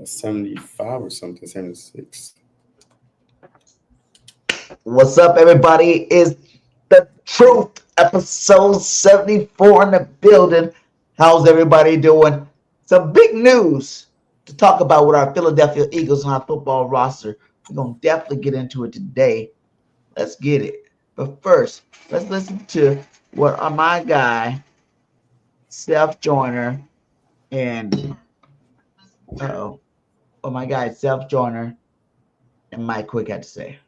75 or something, 76. What's up, everybody? It's the truth, episode 74 in the building. How's everybody doing? Some big news to talk about with our Philadelphia Eagles on our football roster. We're going to definitely get into it today. Let's get it. But first, let's listen to what my guy, Seth Joyner, and Seth Joyner and Mike Quick had to say.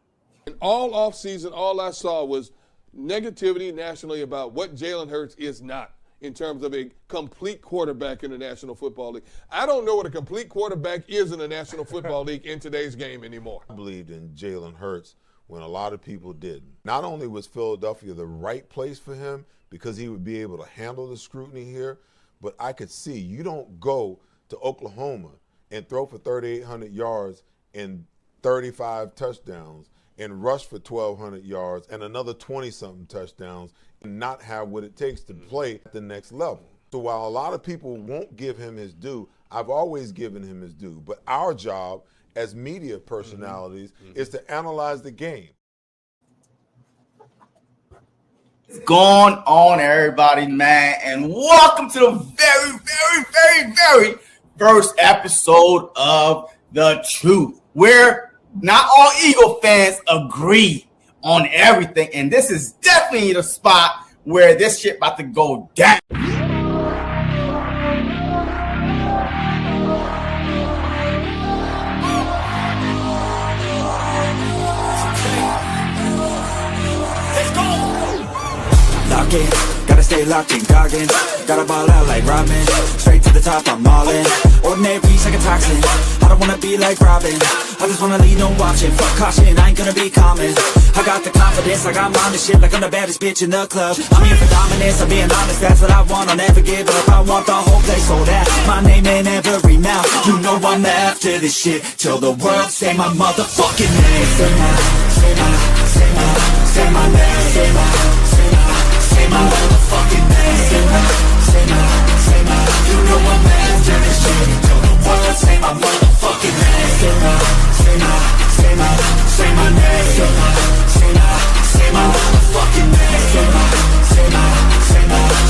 And all offseason, all I saw was negativity nationally about what Jalen Hurts is not in terms of a complete quarterback in the National Football League. I don't know what a complete quarterback is in the National Football League in today's game anymore. I believed in Jalen Hurts when a lot of people didn't. Not only was Philadelphia the right place for him because he would be able to handle the scrutiny here, but I could see you don't go to Oklahoma and throw for 3,800 yards and 35 touchdowns and rush for 1,200 yards and another 20-something touchdowns and not have what it takes to play at the next level. So while a lot of people won't give him his due, I've always given him his due. But our job as media personalities is to analyze the game. What's going on, everybody, man? And welcome to the very first episode of The Truth, where not all Eagle fans agree on everything, and this is definitely the spot where this shit about to go down. Lock in, gotta stay locked in, goggin. Gotta ball out like Robin. Straight to the top, I'm all in. Ordinary like a toxin. I don't wanna be like Robin. I just wanna lead, no watching. Fuck caution, I ain't gonna be common. I got the confidence, I got mine and shit like I'm the baddest bitch in the club. I'm here for dominance, I'm being honest, that's what I want. I'll never give up, I want the whole place sold out. My name in every mouth, you know I'm after this shit. Till the world say my motherfucking name. Say my name. Say my motherfucking name. Say my, you know I'm after this shit. Till the world say my motherfucking name. Say my name. Say my motherfucking name. Say my,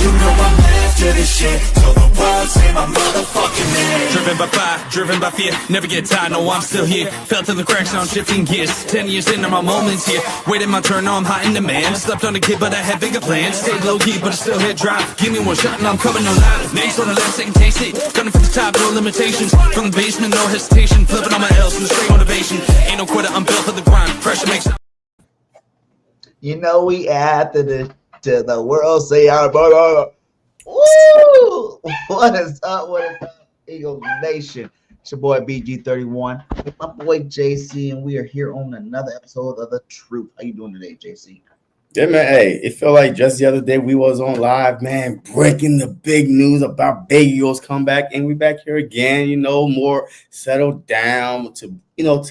you know I'm after this shit. Till the world say my motherfucking name. Driven by fire, driven by fear, never get tired, no I'm still here. Felt in the cracks, now I'm shifting gears. 10 years into my moments here. Waiting my turn, now I'm hot in demand. Slept on a kid, but I had bigger plans. Stayed low key, but I still hit drive. Give me one shot and I'm coming no louder. Next on the left, second taste it. Gunning for the top, no limitations. From the basement, no hesitation. Flipping on my L's with straight motivation. Ain't no quitter, I'm built for the grind. Pressure makes. You know we add to the world say our brother. Woo! What is up? Eagle Nation? It's your boy BG31 with my boy JC, and we are here on another episode of The Truth. How you doing today, JC? Yeah, man. Hey, it felt like just the other day we was on live, man, breaking the big news about Big Eagles comeback, and we back here again. You know, more settled down to go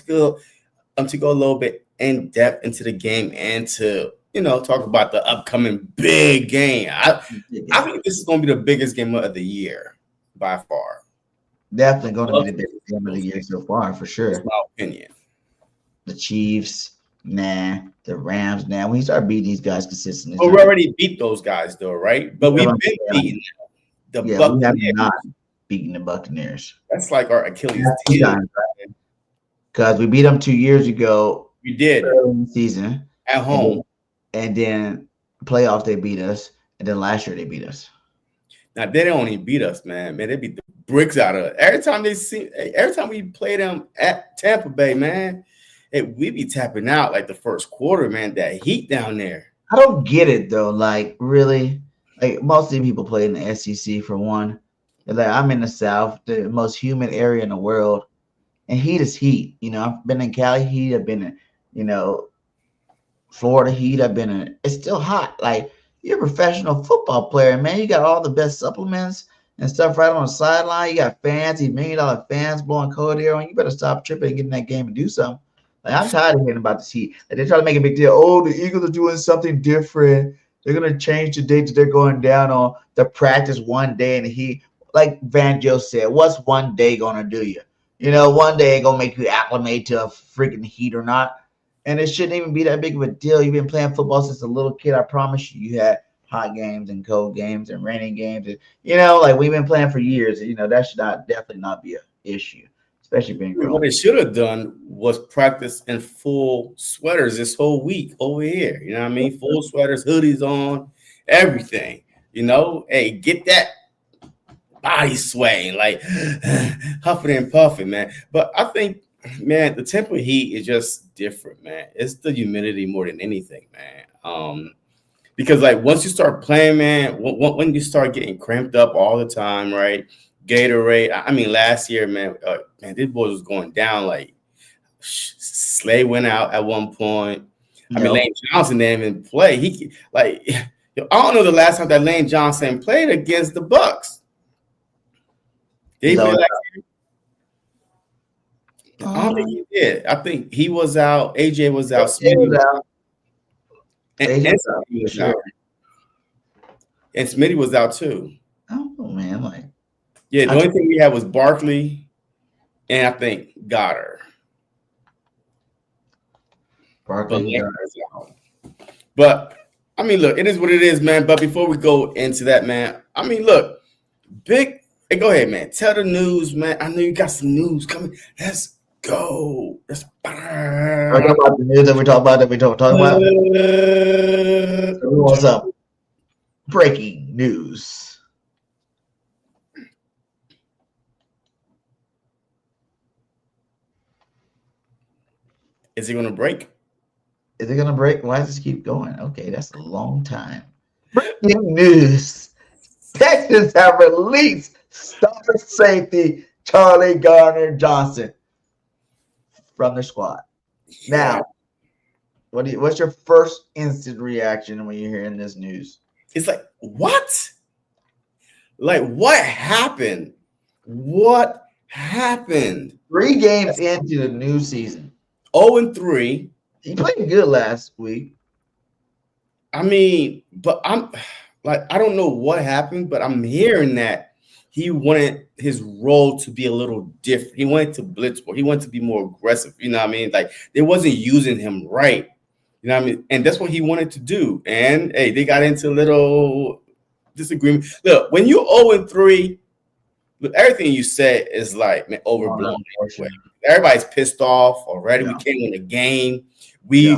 a little bit in depth into the game and to talk about the upcoming big game. I think this is going to be the biggest game of the year by far. Definitely going to be the biggest game of the year so far, for sure. That's my opinion. The Chiefs, the Rams, when you start beating these guys consistently. Well, we already beat those guys, though, right? But we've been beating the Buccaneers. We have not beaten the Buccaneers. That's like our Achilles heel. Because we beat them 2 years ago. We did. Early in the season. At home. And then playoffs, they beat us. And then last year, they beat us. Now, they don't even beat us, man. They beat the bricks out of us. Every time we play them at Tampa Bay, man, we be tapping out like the first quarter, man. That heat down there. I don't get it, though. Like, really? Like, most of the people play in the SEC, for one. Like, I'm in the South, the most humid area in the world. And heat is heat. I've been in Cali heat. I've been in, Florida heat. It's still hot. Like, you're a professional football player, man. You got all the best supplements and stuff right on the sideline. You got fans, these $1 million fans blowing cold air on you. Better stop tripping and get in that game and do something. Like, I'm tired of hearing about this heat. Like, they try to make a big deal. Oh, the Eagles are doing something different. They're going to change the date that they're going down on the practice one day in the heat. Like Van Joe said, what's one day going to do you? You know, one day it's gonna make you acclimate to a freaking heat or not. And it shouldn't even be that big of a deal. You've been playing football since a little kid. I promise you, you had hot games and cold games and raining games. And, you know, like we've been playing for years. You know, that should definitely not be an issue, especially being grown. What they should have done was practice in full sweaters this whole week over here. You know what I mean? Full sweaters, hoodies on, everything. You know, hey, get that body swaying, like huffing and puffing, man. But I think, man, the Tampa Heat is just different, man. It's the humidity more than anything, man. Because like once you start playing, man, when you start getting cramped up all the time, right? Gatorade. I mean, last year, man, this boy was going down. Like Slay went out at one point. I mean, Lane Johnson didn't even play. He like, I don't know the last time that Lane Johnson played against the Bucs. Did he play last year? I don't think he did. I think he was out. AJ was out. Smitty was out. And Smitty was out. And Smitty was out too. Oh man, like yeah, the only thing we had was Barkley, and I think Goddard. Barkley. But I mean, look, it is what it is, man. But before we go into that, man, I mean, look, big. Hey, go ahead, man. Tell the news, man. I know you got some news coming. Let's go. Let's talk about the news that we talk about. What's up? Breaking news. Is it going to break? Is it going to break? Why does this keep going? Okay, that's a long time. Breaking news. Texans have released star safety Charlie Gardner-Johnson from their squad. Now, what's your first instant reaction when you're hearing this news? It's like, what? Like, what happened? What happened? 3 games into the new season. 0-3. He played good last week. I mean, but I'm like, I don't know what happened, but I'm hearing that he wanted his role to be a little different. He wanted to blitz more. He wanted to be more aggressive. You know what I mean? Like they wasn't using him right. You know what I mean? And that's what he wanted to do. And hey, they got into a little disagreement. Look, when you're 0-3, look, everything you said is like, man, overblown. Everybody's pissed off already. Yeah. We can't win the game. We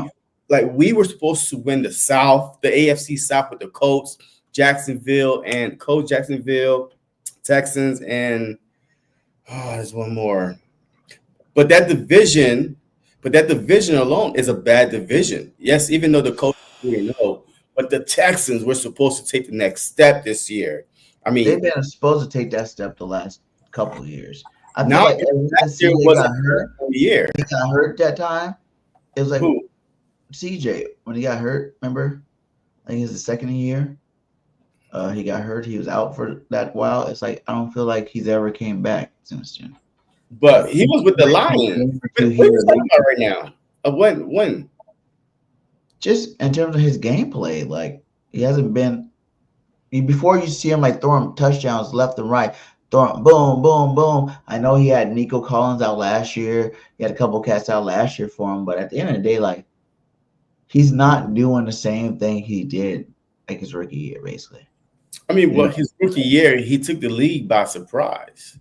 were supposed to win the South, the AFC South with the Colts, Jacksonville, Texans, and there's one more. But that division alone is a bad division. Yes, even though the Colts didn't know, but the Texans were supposed to take the next step this year. I mean, they've been supposed to take that step the last couple of years. I feel now like last year was a year. He got hurt that time. It was like who? CJ when he got hurt. Remember? I think it was the second year. He got hurt. He was out for that while. It's like I don't feel like he's ever came back since then. But he was with the Lions. What are you talking about right now? When? Just in terms of his gameplay, like he hasn't been. Before you see him like throwing touchdowns left and right, throwing boom, boom, boom. I know he had Nico Collins out last year. He had a couple cats out last year for him, but at the end of the day, like he's not doing the same thing he did like his rookie year, basically. I mean, well, his rookie year, he took the league by surprise.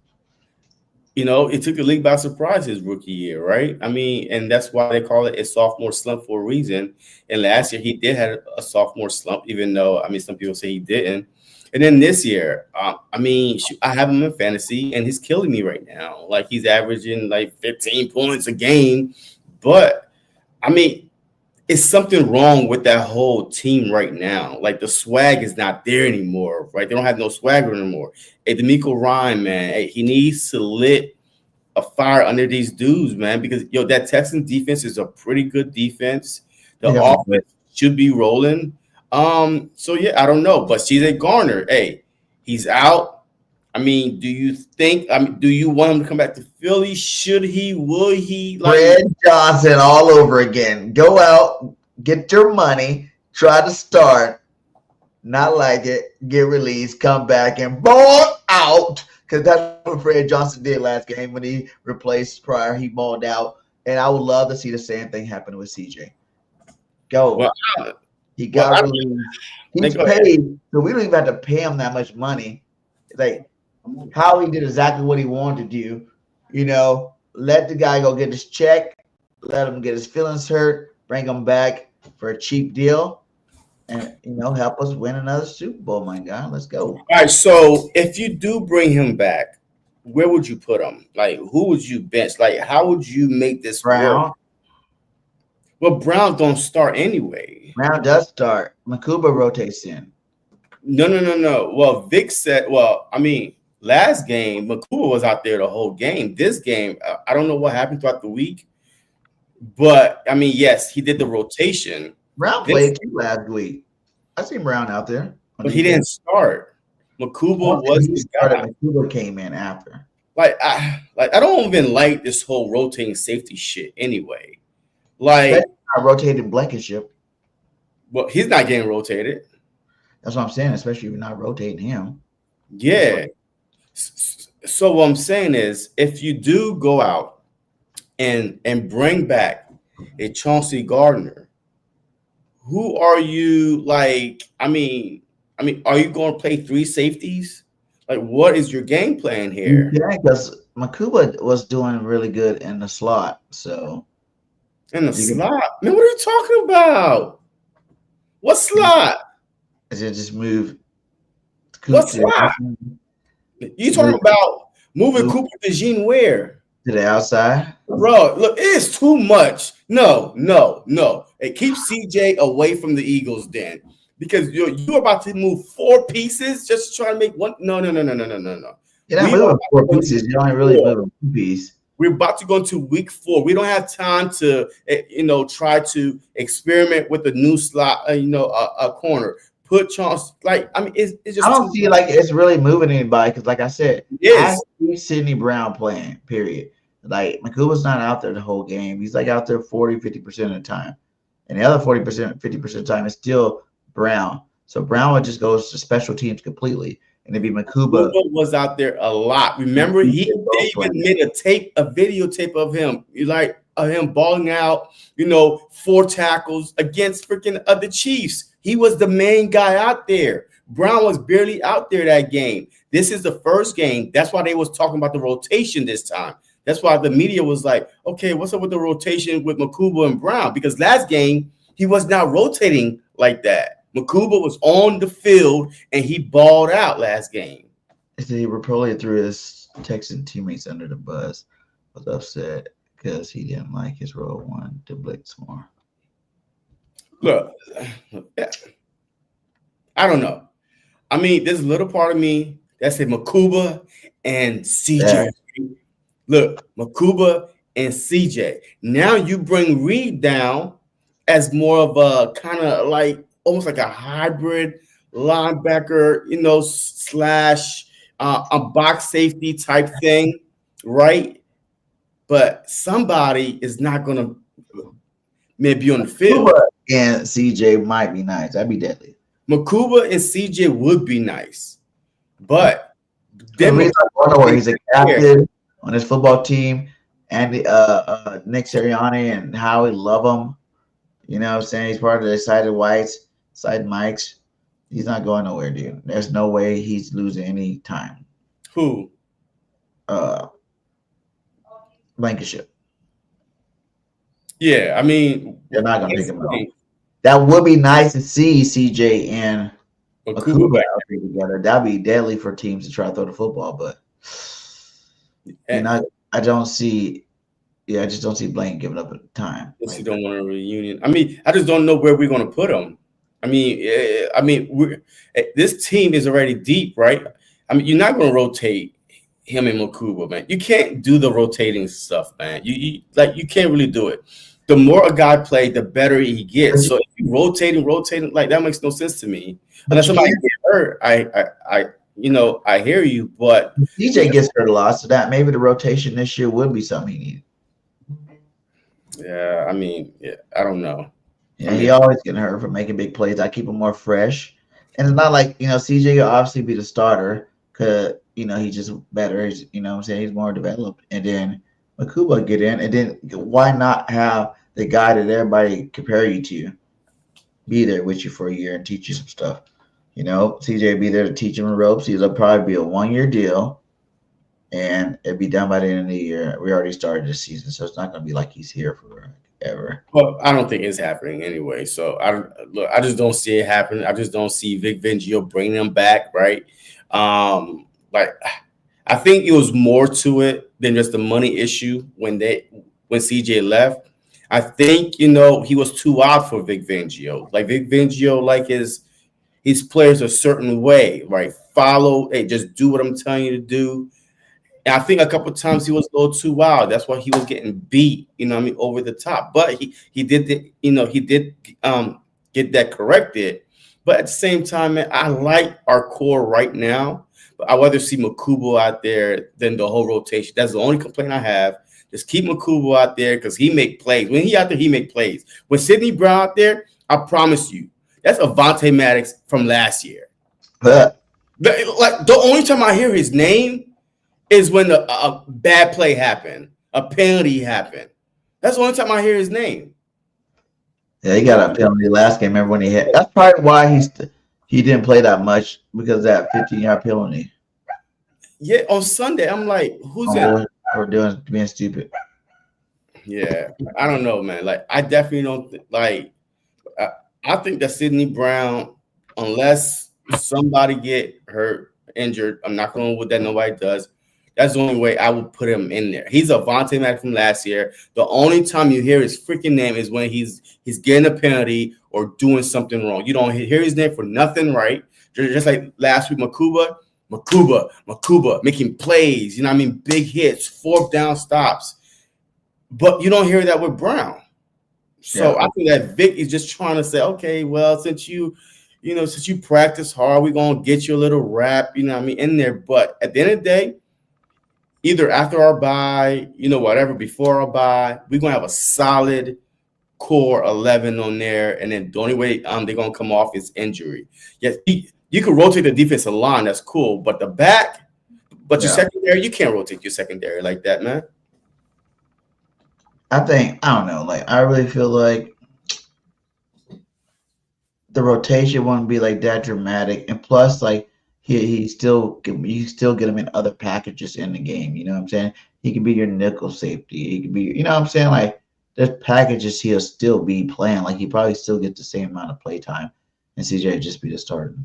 You know, it took the league by surprise his rookie year, right? I mean, and that's why they call it a sophomore slump for a reason. And last year he did have a sophomore slump, even though, I mean, some people say he didn't. And then this year, I mean, I have him in fantasy, and he's killing me right now. Like, he's averaging like 15 points a game. But, I mean, it's something wrong with that whole team right now. Like, the swag is not there anymore, right? They don't have no swagger anymore. Hey, D'Amico Ryan, man, hey, he needs to lit a fire under these dudes, man, because, that Texans defense is a pretty good defense. The offense should be rolling. So, yeah, I don't know. But CJ Garner, hey, he's out. I mean, do you want him to come back to Philly? Should he? Would he? Fred Johnson all over again. Go out, get your money, try to start. not like it, get released, come back, and ball out. Because that's what Fred Johnson did last game when he replaced Pryor. He balled out. And I would love to see the same thing happen with CJ. Go. Well, He got released. He's paid, so we don't even have to pay him that much money. Like, how he did exactly what he wanted to do. You know, let the guy go get his check, let him get his feelings hurt, bring him back for a cheap deal, and, you know, help us win another Super Bowl, my guy. Let's go. All right, so if you do bring him back, where would you put him? Like, who would you bench? Like, how would you make this Brown. work? Well, Brown don't start anyway. Brown does start. Makuba rotates in. No. Well, Vic said, last game, Makuba was out there the whole game. This game, I don't know what happened throughout the week. But, I mean, yes, he did the rotation. Brown played too last week. I seen Brown out there. But he didn't start. Makuba was the guy. Makuba came in after. I don't even like this whole rotating safety shit anyway. Like, I rotated Blankenship. Well, he's not getting rotated. That's what I'm saying, especially if you're not rotating him. Yeah. So what I'm saying is, if you do go out and bring back a Chauncey Gardner, who are you like? I mean, are you going to play three safeties? Like, what is your game plan here? Yeah, because Makuba was doing really good in the slot. So in the slot, man, what are you talking about? What slot? Is it just move? What slot? You talking about moving Cooper DeJean where? To the outside? Bro, look, it's too much. No. Hey, keep CJ away from the Eagles then. Because you're about to move 4 pieces just to try to make one. No. You're not moving 4 pieces. You're only really moving 2 pieces. We're about to go into week 4. We don't have time to, try to experiment with a new slot, a corner. Put Chance, it's just. I don't see like it's really moving anybody because, like I said, yes, I see Sidney Brown playing, period. Like, Makuba's not out there the whole game. He's like out there 40-50% of the time. And the other 40%, 50% of the time is still Brown. So Brown would just go to special teams completely. And it'd be Makuba. Makuba was out there a lot. Remember, they even made a videotape of him, him balling out, 4 tackles against freaking other Chiefs. He was the main guy out there. Brown was barely out there that game. This is the first game. That's why they was talking about the rotation this time. That's why the media was like, okay, what's up with the rotation with Makuba and Brown? Because last game, he was not rotating like that. Makuba was on the field, and he balled out last game. He probably threw his Texan teammates under the bus. Was upset because he didn't like his role one to blitz more. Look, I don't know. I mean, there's a little part of me that said Makuba and CJ. Yeah. Look, Makuba and CJ. Now you bring Reed down as more of a kind of like almost like a hybrid linebacker, slash a box safety type thing, right? But somebody is not going to maybe on the field. Makuba and CJ might be nice. That'd be deadly. Makuba and CJ would be nice, but then he's a captain on his football team, and Nick Sirianni and Howie love him. You know what I'm saying? He's part of the Excited Whites, Excited Mikes. He's not going nowhere, dude. There's no way he's losing any time. Who? Blankenship. Yeah, I mean, they're not going to pick him up. That would be nice to see CJ and Makuba together. That'd be deadly for teams to try to throw the football, but I don't see. Yeah, I just don't see Blank giving up at time. Yes, you don't want a reunion. I mean, I just don't know where we're going to put him. I mean, this team is already deep, right? I mean, you're not going to rotate him and Makuba, man. You can't do the rotating stuff, man. You can't really do it. The more a guy plays, the better he gets. So if you rotating, like that makes no sense to me. Unless somebody gets hurt, I hear you, but DJ gets hurt a lot, so that maybe the rotation this year would be something he needs. Yeah, I mean, I don't know. Yeah, he always getting hurt for making big plays. I keep him more fresh. And it's not like, CJ will obviously be the starter because, he's just better. He's, what I'm saying? He's more developed. And then Makuba get in. And then why not have the guy that everybody compare you to be there with you for a year and teach you some stuff? CJ be there to teach him the ropes. It'll probably be a 1-year deal. And it'll be done by the end of the year. We already started the season, so it's not going to be like he's here forever. Well, I don't think it's happening anyway. So I just don't see it happening. I just don't see Vic Fangio bringing them back, right? Like I think it was more to it than just the money issue when CJ left. I think he was too out for Vic Fangio. Like Vic Fangio, like his players a certain way, right? Follow, hey, just do what I'm telling you to do. And I think a couple of times he was a little too wild. That's why he was getting beat, over the top. But he did get that corrected. But at the same time, man, I like our core right now. But I'd rather see Makubo out there than the whole rotation. That's the only complaint I have. Just keep Makubo out there because he make plays. When he out there, he make plays. When Sidney Brown out there, I promise you, that's Avonte Maddox from last year. But Like the only time I hear his name is when a bad play happened, a penalty happened. That's the only time I hear his name. yeah, he got a penalty last game. Remember when he hit? That's probably why he didn't play that much because of that 15-yard penalty. Yeah, on Sunday, I'm like, who's that? Or being stupid. Yeah, I don't know, man. Like, I definitely don't I think that Sidney Brown, unless somebody get hurt, injured, I'm not going with that. Nobody does. That's the only way I would put him in there. He's a Avonte Maddox from last year. The only time you hear his freaking name is when he's getting a penalty or doing something wrong. You don't hear his name for nothing, right? Just like last week, Makuba making plays. Big hits, 4th down stops. But you don't hear that with Brown. So I think that Vic is just trying to say, okay, well, since you practice hard, we're gonna get you a little rap, in there. But at the end of the day, either after our bye, whatever, before our bye, we're going to have a solid core 11 on there. And then the only way they're going to come off is injury. Yes, you can rotate the defensive line. That's cool. But your secondary, you can't rotate your secondary like that, man. I don't know. Like, I really feel like the rotation won't be like that dramatic. And plus, like, you still get him in other packages in the game. You know what I'm saying? He can be your nickel safety. He can be, you know what I'm saying? Like, there's packages he'll still be playing. Like, he probably still get the same amount of play time. And CJ just be the starter.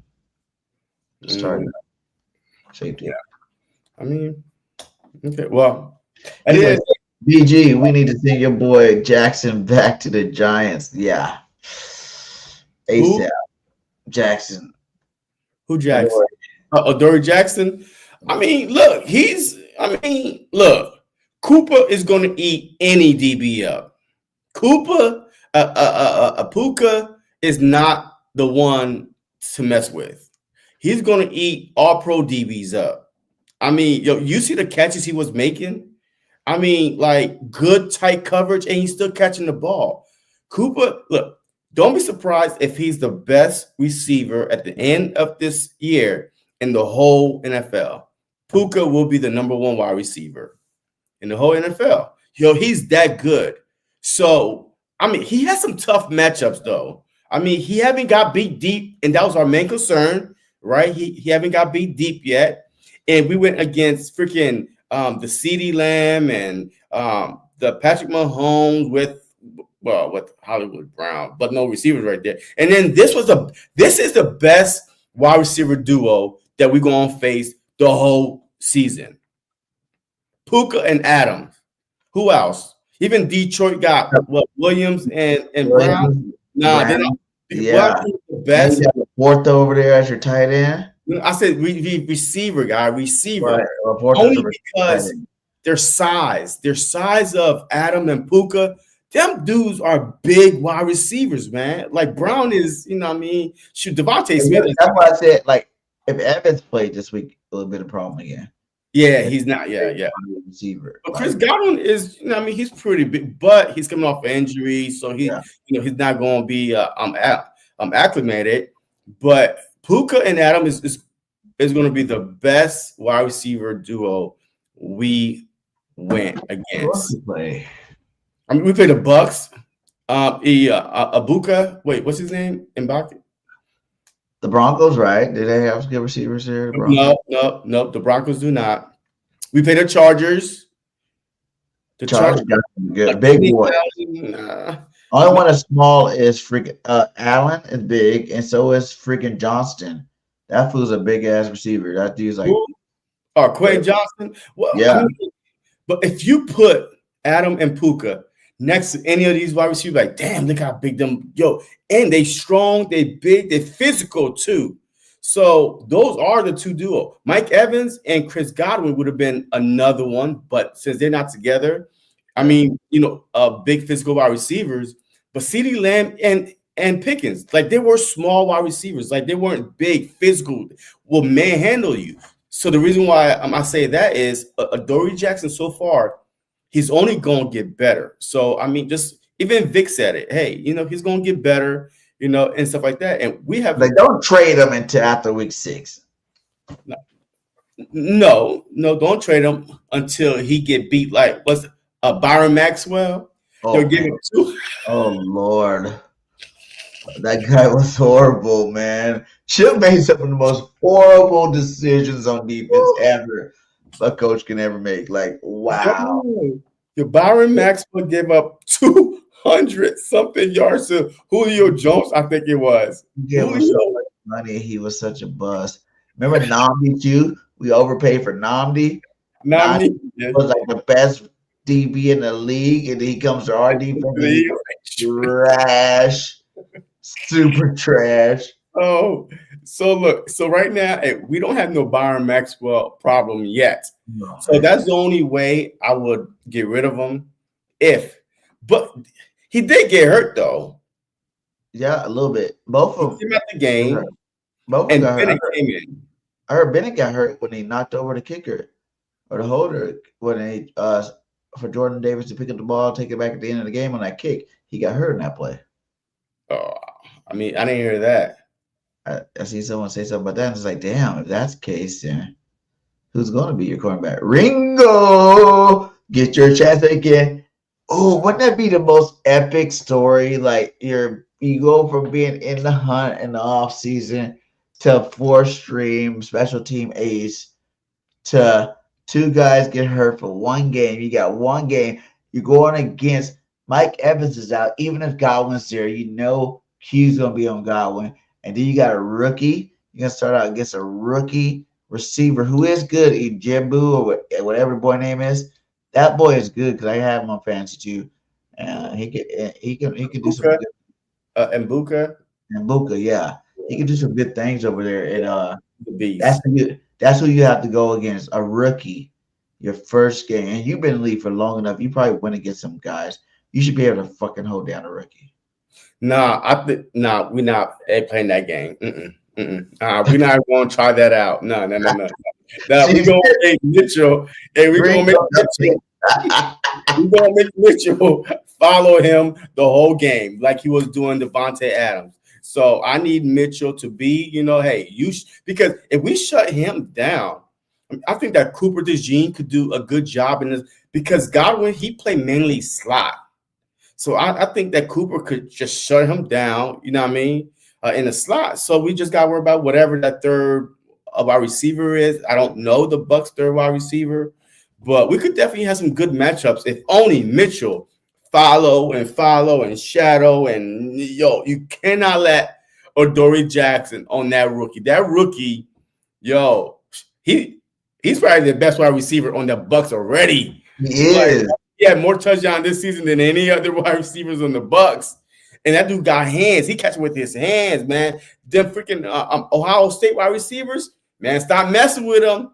Safety. Yeah. I mean, okay. Well, anyway, BG, we need to send your boy Jackson back to the Giants. Yeah. ASAP. Jackson. Who Jackson? Dory Jackson. Look, Cooper is going to eat any DB up. Puka is not the one to mess with. He's going to eat all pro DBs up. You see the catches he was making? Like good tight coverage, and he's still catching the ball. Cooper, look, don't be surprised if he's the best receiver at the end of this year in the whole NFL. Puka will be the number 1 wide receiver in the whole NFL. He's that good. So, he has some tough matchups, though. He haven't got beat deep, and that was our main concern, right? He haven't got beat deep yet. And we went against freaking the CeeDee Lamb and the Patrick Mahomes with Hollywood Brown, but no receivers right there. And then this is the best wide receiver duo that we're going to face the whole season. Puka and Adams. Who else? Even Detroit got Williams and Brown. Nah, they're not. Yeah. The best. You got the 4th over there as your tight end. I said receiver guy, receiver. Right. Only because their size of Adam and Puka, them dudes are big wide receivers, man. Like Brown is, shoot, DeVonta Smith. That's why I said, like, if Evans played this week, a little bit of problem again. Yeah, he's not. Yeah. Receiver. But Chris Godwin is, he's pretty big, but he's coming off an injury, so he's not going to be acclimated. But Puka and Adam is going to be the best wide receiver duo we went against. Play. I mean, we played the Bucs. Abuka. Wait, what's his name? Mbaka? The Broncos, right? Do they have good receivers here? The No. The Broncos do not. We played the Chargers. The Chargers got some good big boy. Nah. Only one that's small is freaking Allen is big, and so is freaking Johnston. That fool's a big ass receiver. That dude's like, Quay Johnson. Well, yeah. I mean, but if you put Adam and Puka next to any of these wide receivers, like, damn, look how big them, and they strong, they big, they physical too. So those are the two duo. Mike Evans and Chris Godwin would have been another one, but since they're not together, I mean, big physical wide receivers, but CeeDee Lamb and Pickens, like they were small wide receivers, like they weren't big physical, will manhandle you. So the reason why I say that is Adoree Jackson so far, he's only going to get better. So, I mean, just even Vic said it. Hey, he's going to get better, and stuff like that. And we have like don't trade him until after week 6. No, don't trade him until he get beat. Like what's Byron Maxwell? Oh, give him 2. Oh Lord, that guy was horrible, man. Chip made some of the most horrible decisions on defense ever a coach can ever make. Like, wow. Your Byron Maxwell gave up 200 something yards to Julio Jones, I think it was. Yeah, so much money. He was such a bust. Remember Nnamdi too? We overpaid for Nnamdi. Nnamdi was like the best DB in the league, and then he comes to our defense. Trash. Super trash. Oh, so look, right now we don't have no Byron Maxwell problem yet. No. So that's the only way I would get rid of him. But he did get hurt though. Yeah, a little bit. Both of them came out the game. Both and got Bennett hurt. came in. I heard Bennett got hurt when he knocked over the kicker or the holder when they for Jordan Davis to pick up the ball, take it back at the end of the game on that kick. He got hurt in that play. Oh, I mean, I didn't hear that. I see someone say something about that. And it's like, damn, if that's the case, then who's going to be your cornerback? Ringo, get your chance again. Oh, wouldn't that be the most epic story? Like you go from being in the hunt in the off season to 4-stream special team ace to 2 guys get hurt for 1 game. You got 1 game. You're going against Mike Evans is out. Even if Godwin's there, Q's going to be on Godwin. And then you got a rookie. You're going to start out against a rookie receiver who is good, Ijebu or whatever the boy name is. That boy is good because I have him on fantasy too. He can do some good. And Buka, yeah. He can do some good things over there. And that's who you have to go against, a rookie, your first game. And you've been in the league for long enough. You probably went against some guys. You should be able to fucking hold down a rookie. Nah, we're not playing that game. We're not going to try that out. No. We're going to make Mitchell, and we're going to make Mitchell follow him the whole game like he was doing Devontae Adams. So I need Mitchell to be, because if we shut him down, I think that Cooper DeJean could do a good job in this because Godwin, he played mainly slot. So I think that Cooper could just shut him down, in the slot. So we just got to worry about whatever that third of our receiver is. I don't know the Bucs' third wide receiver, but we could definitely have some good matchups if only Mitchell follow and shadow. And, you cannot let Adoree Jackson on that rookie. That rookie, he's probably the best wide receiver on the Bucs already. He is. He had more touchdowns this season than any other wide receivers on the Bucs. And that dude got hands. He catches with his hands, man. Them freaking Ohio State wide receivers, man, stop messing with them.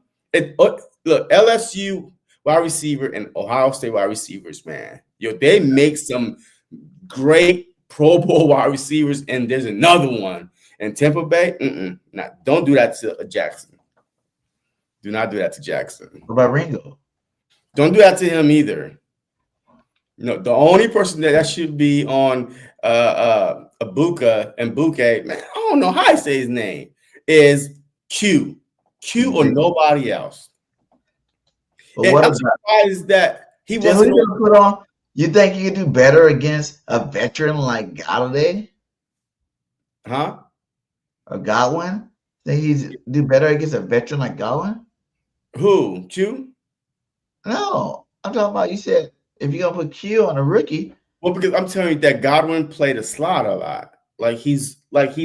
Look, LSU wide receiver and Ohio State wide receivers, man. They make some great Pro Bowl wide receivers, and there's another one. And Tampa Bay, don't do that to Jackson. Do not do that to Jackson. What about Ringo? Don't do that to him either. The only person that should be on Abuka and Buke, man, I don't know how I say his name. is Q or nobody else. But And what I'm about surprised that he who wasn't you gonna put on? You think you can do better against a veteran like Galladay huh? or Godwin? Think he's do better against a veteran like Godwin? Who? Q? No, I'm talking about. You said if you're gonna put Q on a rookie, Well, because I'm telling you that Godwin played a slot a lot. Like he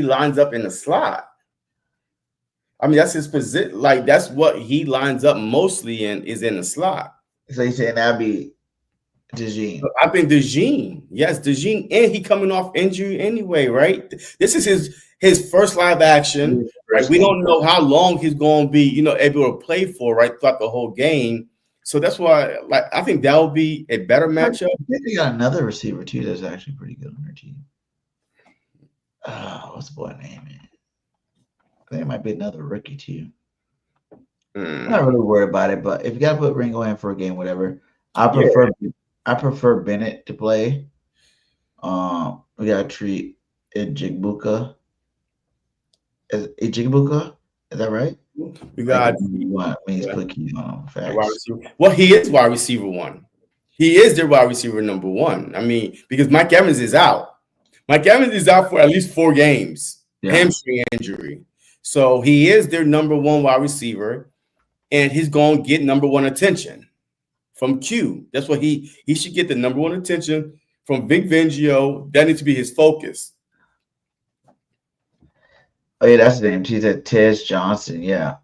lines up in the slot. I mean, that's his position. Like that's what he lines up mostly in is in the slot. so you saying that'd be DeJean. I think DeJean, yes, DeJean, and he coming off injury anyway, right? This is his first live action. Right? We don't know how long he's going to be, able to play for right throughout the whole game. So that's why, I think that would be a better matchup. I think they got another receiver too that's actually pretty good on their team. What's the boy name? Man? I think it might be another rookie too. I'm not really worried about it, but if you got to put Ringo in for a game, whatever, I prefer Bennett to play. We got to treat Ijigbuka. Is that right? We got Well, he is wide receiver one. He is their wide receiver number one. I mean, because Mike Evans is out. Mike Evans is out for at least 4 games, hamstring injury. So he is their number one wide receiver, and he's going to get number one attention from Q. That's what he should get the number one attention from Vic Fangio. That needs to be his focus. Oh yeah, that's his name. He's at Tez Johnson. Yeah,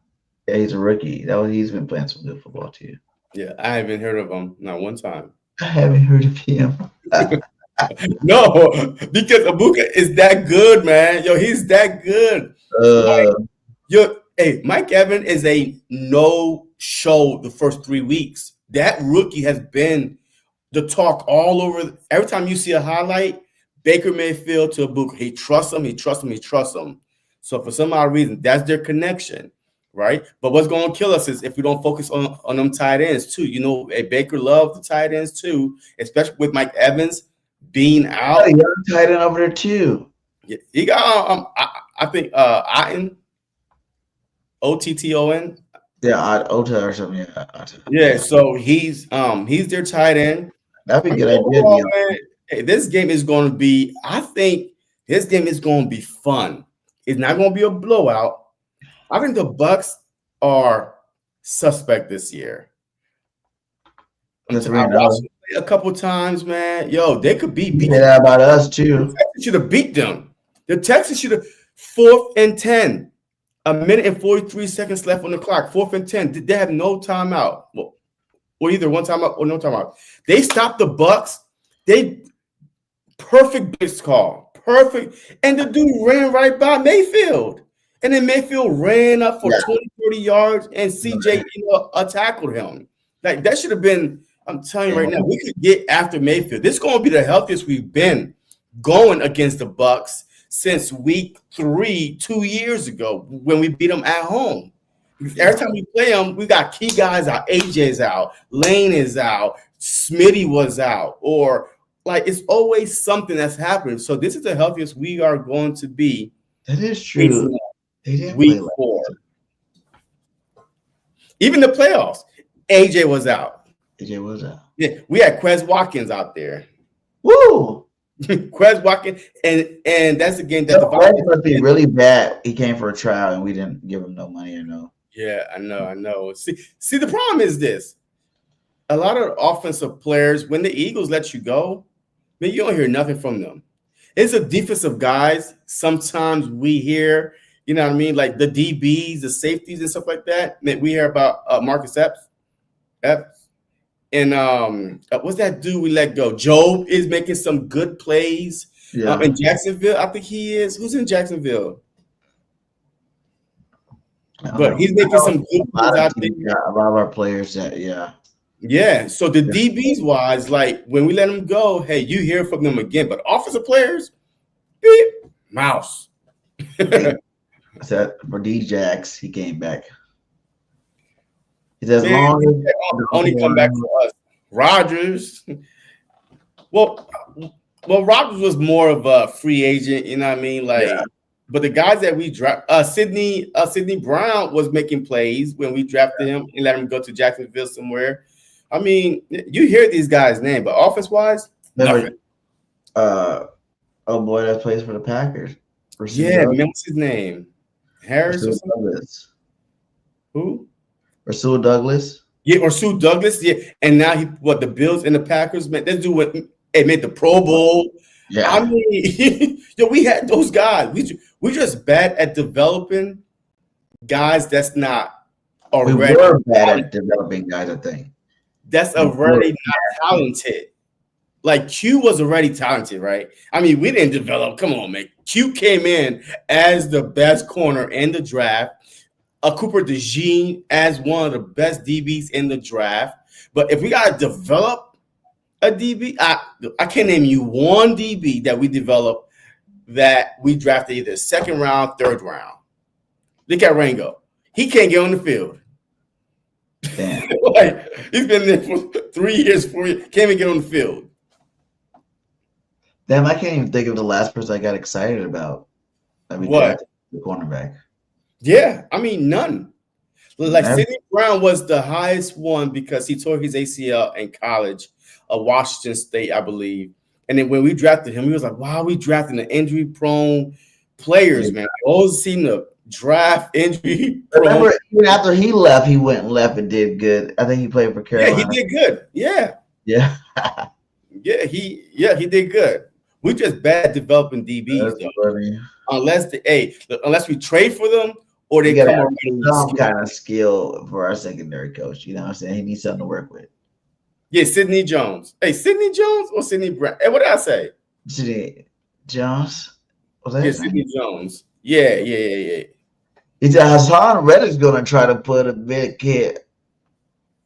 he's a rookie. He's been playing some good football too. Yeah, I haven't heard of him not one time. I haven't heard of him. No, because Abuka is that good, man. Yo, he's that good. Mike Evans is a no-show the first 3 weeks. That rookie has been the talk all over. Every time you see a highlight, Baker Mayfield to Abuka, he trusts him. So for some odd reason, that's their connection, right? But what's going to kill us is if we don't focus on them tight ends too. Baker loves the tight ends too, especially with Mike Evans being out. A young tight end over there too. Yeah, he got I think Otton, Otton. Yeah, Ota or something. Yeah, so he's their tight end. That'd be a good idea. Man, this game is going to be. I think this game is going to be fun. It's not going to be a blowout. I think the Bucs are suspect this year. I watched them a couple times, man. Yo, they could be beat. Yeah, about us too. The Texans should have beat them. The Texans should have 4th and 10. 1 minute and 43 seconds left on the clock. 4th and 10. They have no timeout. Well, or either one timeout or no timeout. They stopped the Bucs. Perfect blitz call. Perfect. And the dude ran right by Mayfield. And then Mayfield ran up for 20, 30 yards, and CJ tackled him. Like, that should have been, I'm telling you right now, we could get after Mayfield. This is going to be the healthiest we've been going against the Bucs since week 3 2 years ago when we beat them at home. Every time we play them, we got key guys out. AJ's out. Lane is out. Smitty was out. Or, it's always something that's happening. So this is the healthiest we are going to be. That is true. They didn't week 4. Even the playoffs, AJ was out. Yeah, we had Quez Watkins out there. Woo! Quez Watkins, and that's the game that the must be really bad. He came for a trial and we didn't give him no money or no. Yeah, I know. See, the problem is this: a lot of offensive players, when the Eagles let you go, man, you don't hear nothing from them. It's a defensive guys. Sometimes we hear, you know what I mean, like the DBs, the safeties, and stuff like that. We hear about Marcus Epps. And what's that dude we let go? Job is making some good plays in Jacksonville. I think he is. Who's in Jacksonville? But he's making some good plays out there. A lot of our players Yeah. So the DBs wise, like when we let them go, hey, you hear from them again. But offensive players, beep, mouse. So for D-Jax, he came back. As long as only come back for us. Rodgers. Well, Rodgers was more of a free agent, you know what I mean? But the guys that we draft, Sidney Brown was making plays when we drafted him and let him go to Jacksonville somewhere. I mean, you hear these guys' name, but offense-wise, nothing. Oh boy, that plays for the Packers. Yeah, man, what's his name? Harris or something? Douglas. Who? Rasul Douglas. Yeah, or Sue Douglas. Yeah, and now the Bills and the Packers, man, this dude made the Pro Bowl. Yeah, I mean, we had those guys. We're just bad at developing guys that's not already. We were bad at developing guys, I think. That's already not talented. Like Q was already talented, right? I mean, we didn't develop. Come on, man. Q came in as the best corner in the draft. Cooper DeJean as one of the best DBs in the draft. But if we gotta develop a DB, I can't name you one DB that we developed that we drafted either second round, third round. Look at Rango. He can't get on the field. Damn. Like, he's been there for 3 years, 4 years, can't even get on the field. Damn, I can't even think of the last person I got excited about. What? The cornerback. Yeah, I mean, none. Like Sidney Brown was the highest one because he tore his ACL in college, Washington State, I believe. And then when we drafted him, he was like, wow, we drafting the injury-prone players, man. I always seem to draft injury. Remember, even after he left, he went left and did good. I think he played for Carolina. Yeah, he did good. Yeah. He did good. We're just bad developing DBs, though. Unless we trade for them or they come around some kind of skill for our secondary coach. You know what I'm saying? He needs something to work with. Yeah, Sidney Jones. Hey, Sidney Jones or Sidney Brown? Hey, what did I say? Sidney Jones? Sidney Jones. Yeah. He said Hassan Reddick's going to try to put a big kid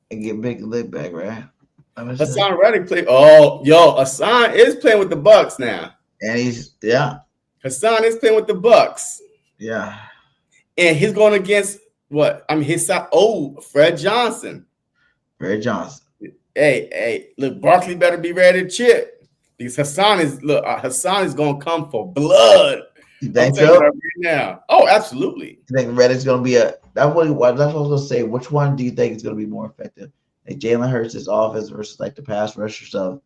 and get big leg back, right? Hassan Reddick played. Oh, Hassan is playing with the Bucs now. And Hassan is playing with the Bucs. Yeah. And he's going against what? I mean, his side. Oh, Fred Johnson. Hey, look, Barkley better be ready to chip because Hassan is going to come for blood. You think so? Right now. Oh, absolutely. You think Reddick's going to be that's what I was going to say. Which one do you think is going to be more effective? Like Jalen Hurts' offense versus like the pass rushers of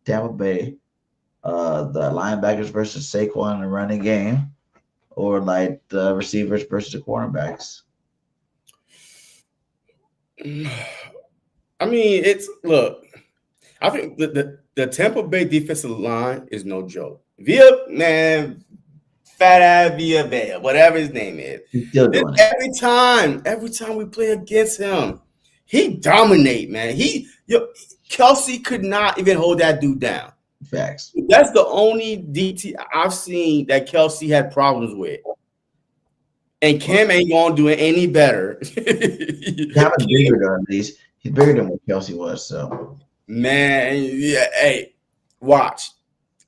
Tampa Bay, the linebackers versus Saquon in the running game, or like the receivers versus the cornerbacks? I mean, I think the Tampa Bay defensive line is no joke. Fat ass Villa, whatever his name is. He's still doing it. Every time we play against him, he dominate, man. Kelsey could not even hold that dude down. Facts. That's the only DT I've seen that Kelsey had problems with. And Cam ain't gonna do it any better. Cam is bigger than these. He's bigger than what Kelsey was. So, man, yeah. Hey, watch.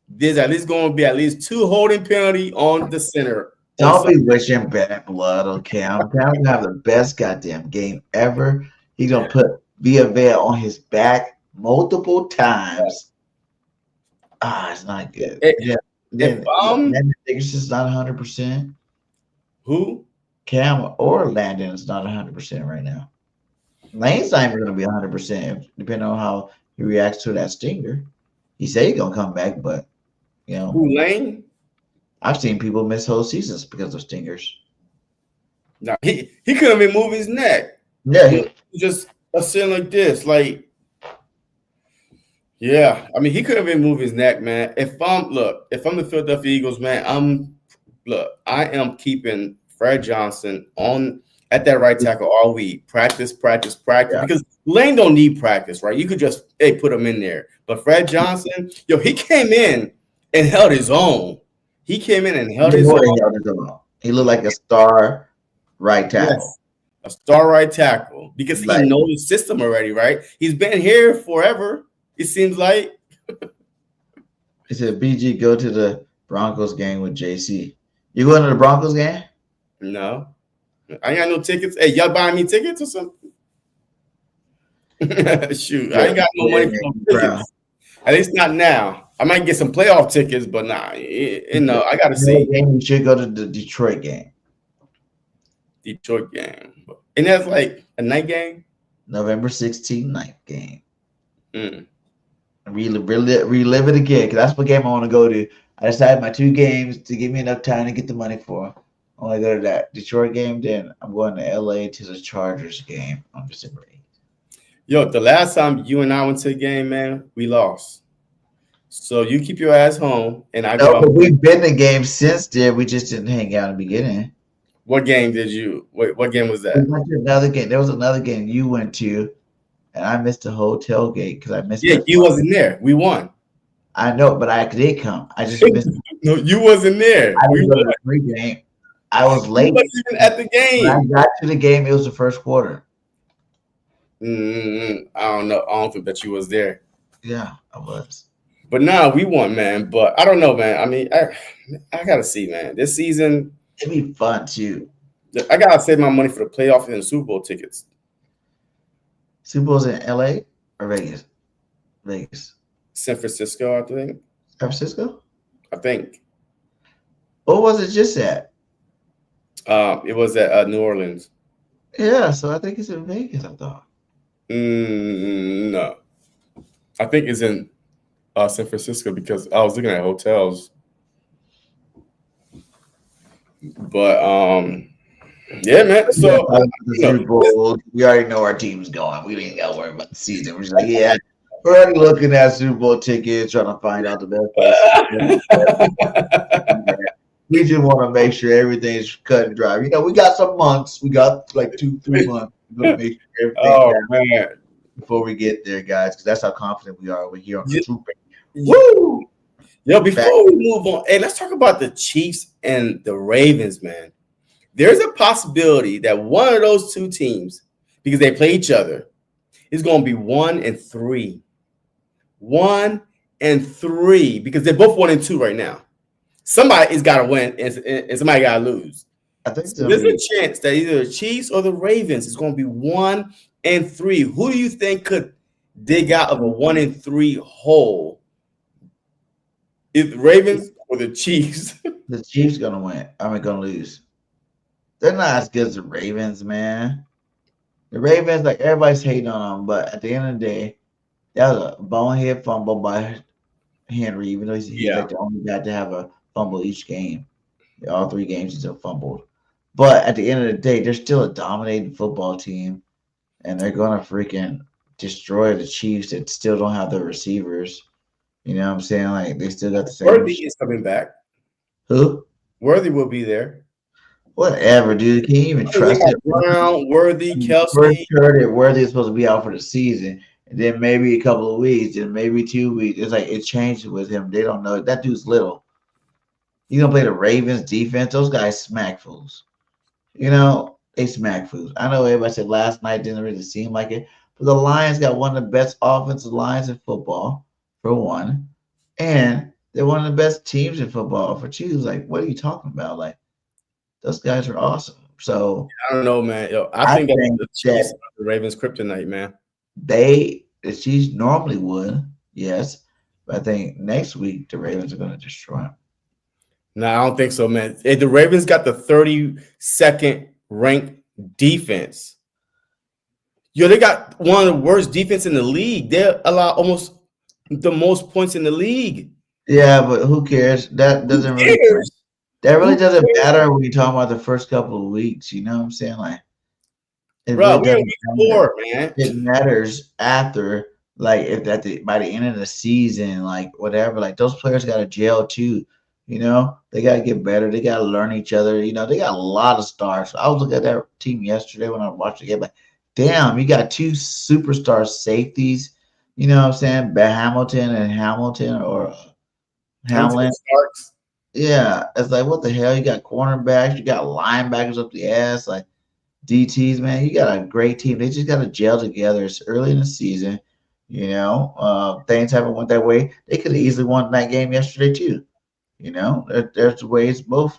There's at least going to be at least 2 holding penalty on the center. Don't be wishing bad blood on Cam. Cam will have the best goddamn game ever. He's gonna put Villa on his back multiple times. It's not good. Landon Dickerson's not 100%. Who? Cam or Landon is not 100% right now. Lane's not even going to be 100%, depending on how he reacts to that stinger. He said he's going to come back, but, Who, Lane? I've seen people miss whole seasons because of stingers. No, he couldn't even move his neck. Yeah. He just sitting like this. Like, yeah. I mean, he couldn't even move his neck, man. If I'm the Philadelphia Eagles, man, I am keeping Fred Johnson at that right tackle all week. Practice. Yeah. Because Lane don't need practice, right? You could just put him in there. But Fred Johnson, he came in and held his own. He looked like a star right tackle. Yes, a star right tackle because he knows the system already, right? He's been here forever, it seems like. He said, BG, go to the Broncos game with JC. You going to the Broncos game? No. I ain't got no tickets. Hey, y'all buying me tickets or something? Shoot, I ain't got no money for no tickets. At least not now. I might get some playoff tickets, but nah, no, I gotta see Game, you should go to the Detroit game. Detroit game, and that's like a night game. November 16th night game. Mm. Relive it again, because that's what game I want to go to. I decided my 2 games to give me enough time to get the money for. I want to go to that Detroit game, then I'm going to LA to the Chargers game on December 8th. Yo, the last time you and I went to a game, man, we lost. So you keep your ass home, and I go. But we've been to games since then. We just didn't hang out in the beginning. What game did you? What game was that? We went to another game. There was another game you went to, and I missed the hotel gate because I missed. Yeah, you wasn't there. We won. I know, but I did come. I just missed. No, you wasn't there. I didn't go to the pre-game. I was late. You wasn't even at the game. When I got to the game, it was the first quarter. I don't know. I don't think that you was there. Yeah, I was. But nah, we won, man. But I don't know, man. I mean, I gotta see, man. This season, it'd be fun too. I gotta save my money for the playoff and the Super Bowl tickets. Super Bowl's in LA or Vegas? Vegas. San Francisco, I think. San Francisco? I think. What was it just at? It was at New Orleans. Yeah, so I think it's in Vegas, I thought. No. I think it's in San Francisco because I was looking at hotels. But yeah, man. So the Super Bowl, we already know our team's going. We ain't got to worry about the season. We're just like, yeah, we're already looking at Super Bowl tickets, trying to find out the best place. We just want to make sure everything's cut and dry. You know, we got some months. We got like 2-3 months. We're gonna make sure everything before we get there, guys, because that's how confident we are over here on the Troop. Woo! Yo, before we move on, hey, let's talk about the Chiefs and the Ravens, man. There's a possibility that one of those 2 teams, because they play each other, is going to be 1-3. 1-3, because they're both 1-2 right now. Somebody's got to win and somebody got to lose. I think so there's a chance that either the Chiefs or the Ravens is going to be 1-3. Who do you think could dig out of a 1-3 hole? Is the Ravens or the Chiefs? The Chiefs going to win. I mean, going to lose. They're not as good as the Ravens, man. The Ravens, like, everybody's hating on them, but at the end of the day, that was a bonehead fumble by Henry, even though he's like the only guy to have a fumble each game. All 3 games he's fumbled. But at the end of the day, they're still a dominating football team, and they're going to freaking destroy the Chiefs that still don't have the receivers. You know what I'm saying? Like, they still got the same. Worthy is coming back. Who? Worthy will be there. Whatever, dude. Can you even trust it? Brown, Worthy, Kelsey. First heard that Worthy is supposed to be out for the season, and then maybe a couple of weeks, then maybe 2 weeks. It's like it changed with him. They don't know. That dude's little. You gonna play the Ravens defense? Those guys smack fools. You know, they smack fools. I know everybody said last night didn't really seem like it, but the Lions got one of the best offensive lines in football, for one, and they're one of the best teams in football for 2. Like, what are you talking about? Like, those guys are awesome. So I don't know, man. Yo, I think the Chiefs, the Ravens kryptonite, man. The Chiefs normally would, yes, but I think next week the Ravens are going to destroy them. No, I don't think so, man. The Ravens got the 32nd ranked defense. Yo, they got one of the worst defense in the league. They allow almost the most points in the league. Yeah, but who cares? That doesn't really. That really doesn't matter when you talk about the first couple of weeks. You know what I'm saying? Like, bro, we score, man. It matters after, like, if by the end of the season, like whatever. Like, those players got to gel too. You know, they got to get better. They got to learn each other. You know, they got a lot of stars. I was looking at that team yesterday when I watched the game. Like, damn, you got 2 superstar safeties. You know what I'm saying? Hamilton and Hamilton or Hamlin. Yeah, it's like, what the hell? You got cornerbacks, you got linebackers up the ass, like DTs, man. You got a great team. They just got to gel together. It's early in the season, you know. Things haven't went that way. They could have easily won that game yesterday too. You know, there's ways both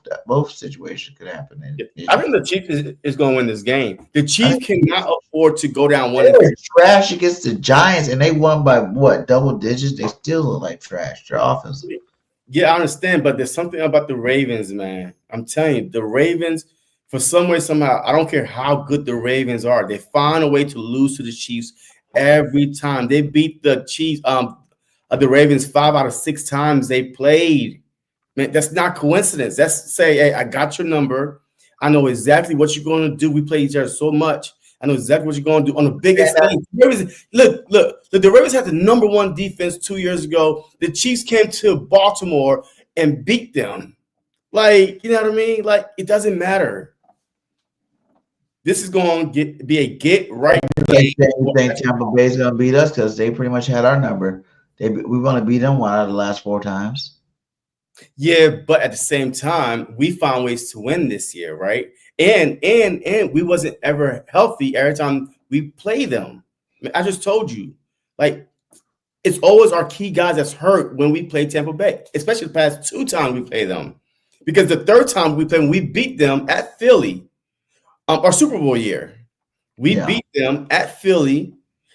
situations could happen. And, I think the Chiefs is going to win this game. The I Chiefs think cannot afford to go down they 1-3. were trash against the Giants, and they won by what, double digits? They still look like trash. Their offense. Yeah, I understand, but there's something about the Ravens, man. I'm telling you, the Ravens, for some way, somehow, I don't care how good the Ravens are, they find a way to lose to the Chiefs every time. They beat the Chiefs, the Ravens 5 out of 6 times they played. Man, that's not coincidence. That's say, hey, I got your number. I know exactly what you're going to do. We play each other so much. I know exactly what you're going to do on the biggest thing. Look, the Ravens had the number 1 defense 2 years ago. The Chiefs came to Baltimore and beat them. Like, you know what I mean? Like, it doesn't matter. This is going to be a get right game. You think Tampa Bay is going to beat us because they pretty much had our number. We want to beat them 1 out of the last 4 times. Yeah, but at the same time, we found ways to win this year, right? And we wasn't ever healthy every time we play them. I mean, I just told you, like, it's always our key guys that's hurt when we play Tampa Bay, especially the past 2 times we play them. Because the 3rd time we played, we beat them at Philly, our Super Bowl year. We beat them at Philly,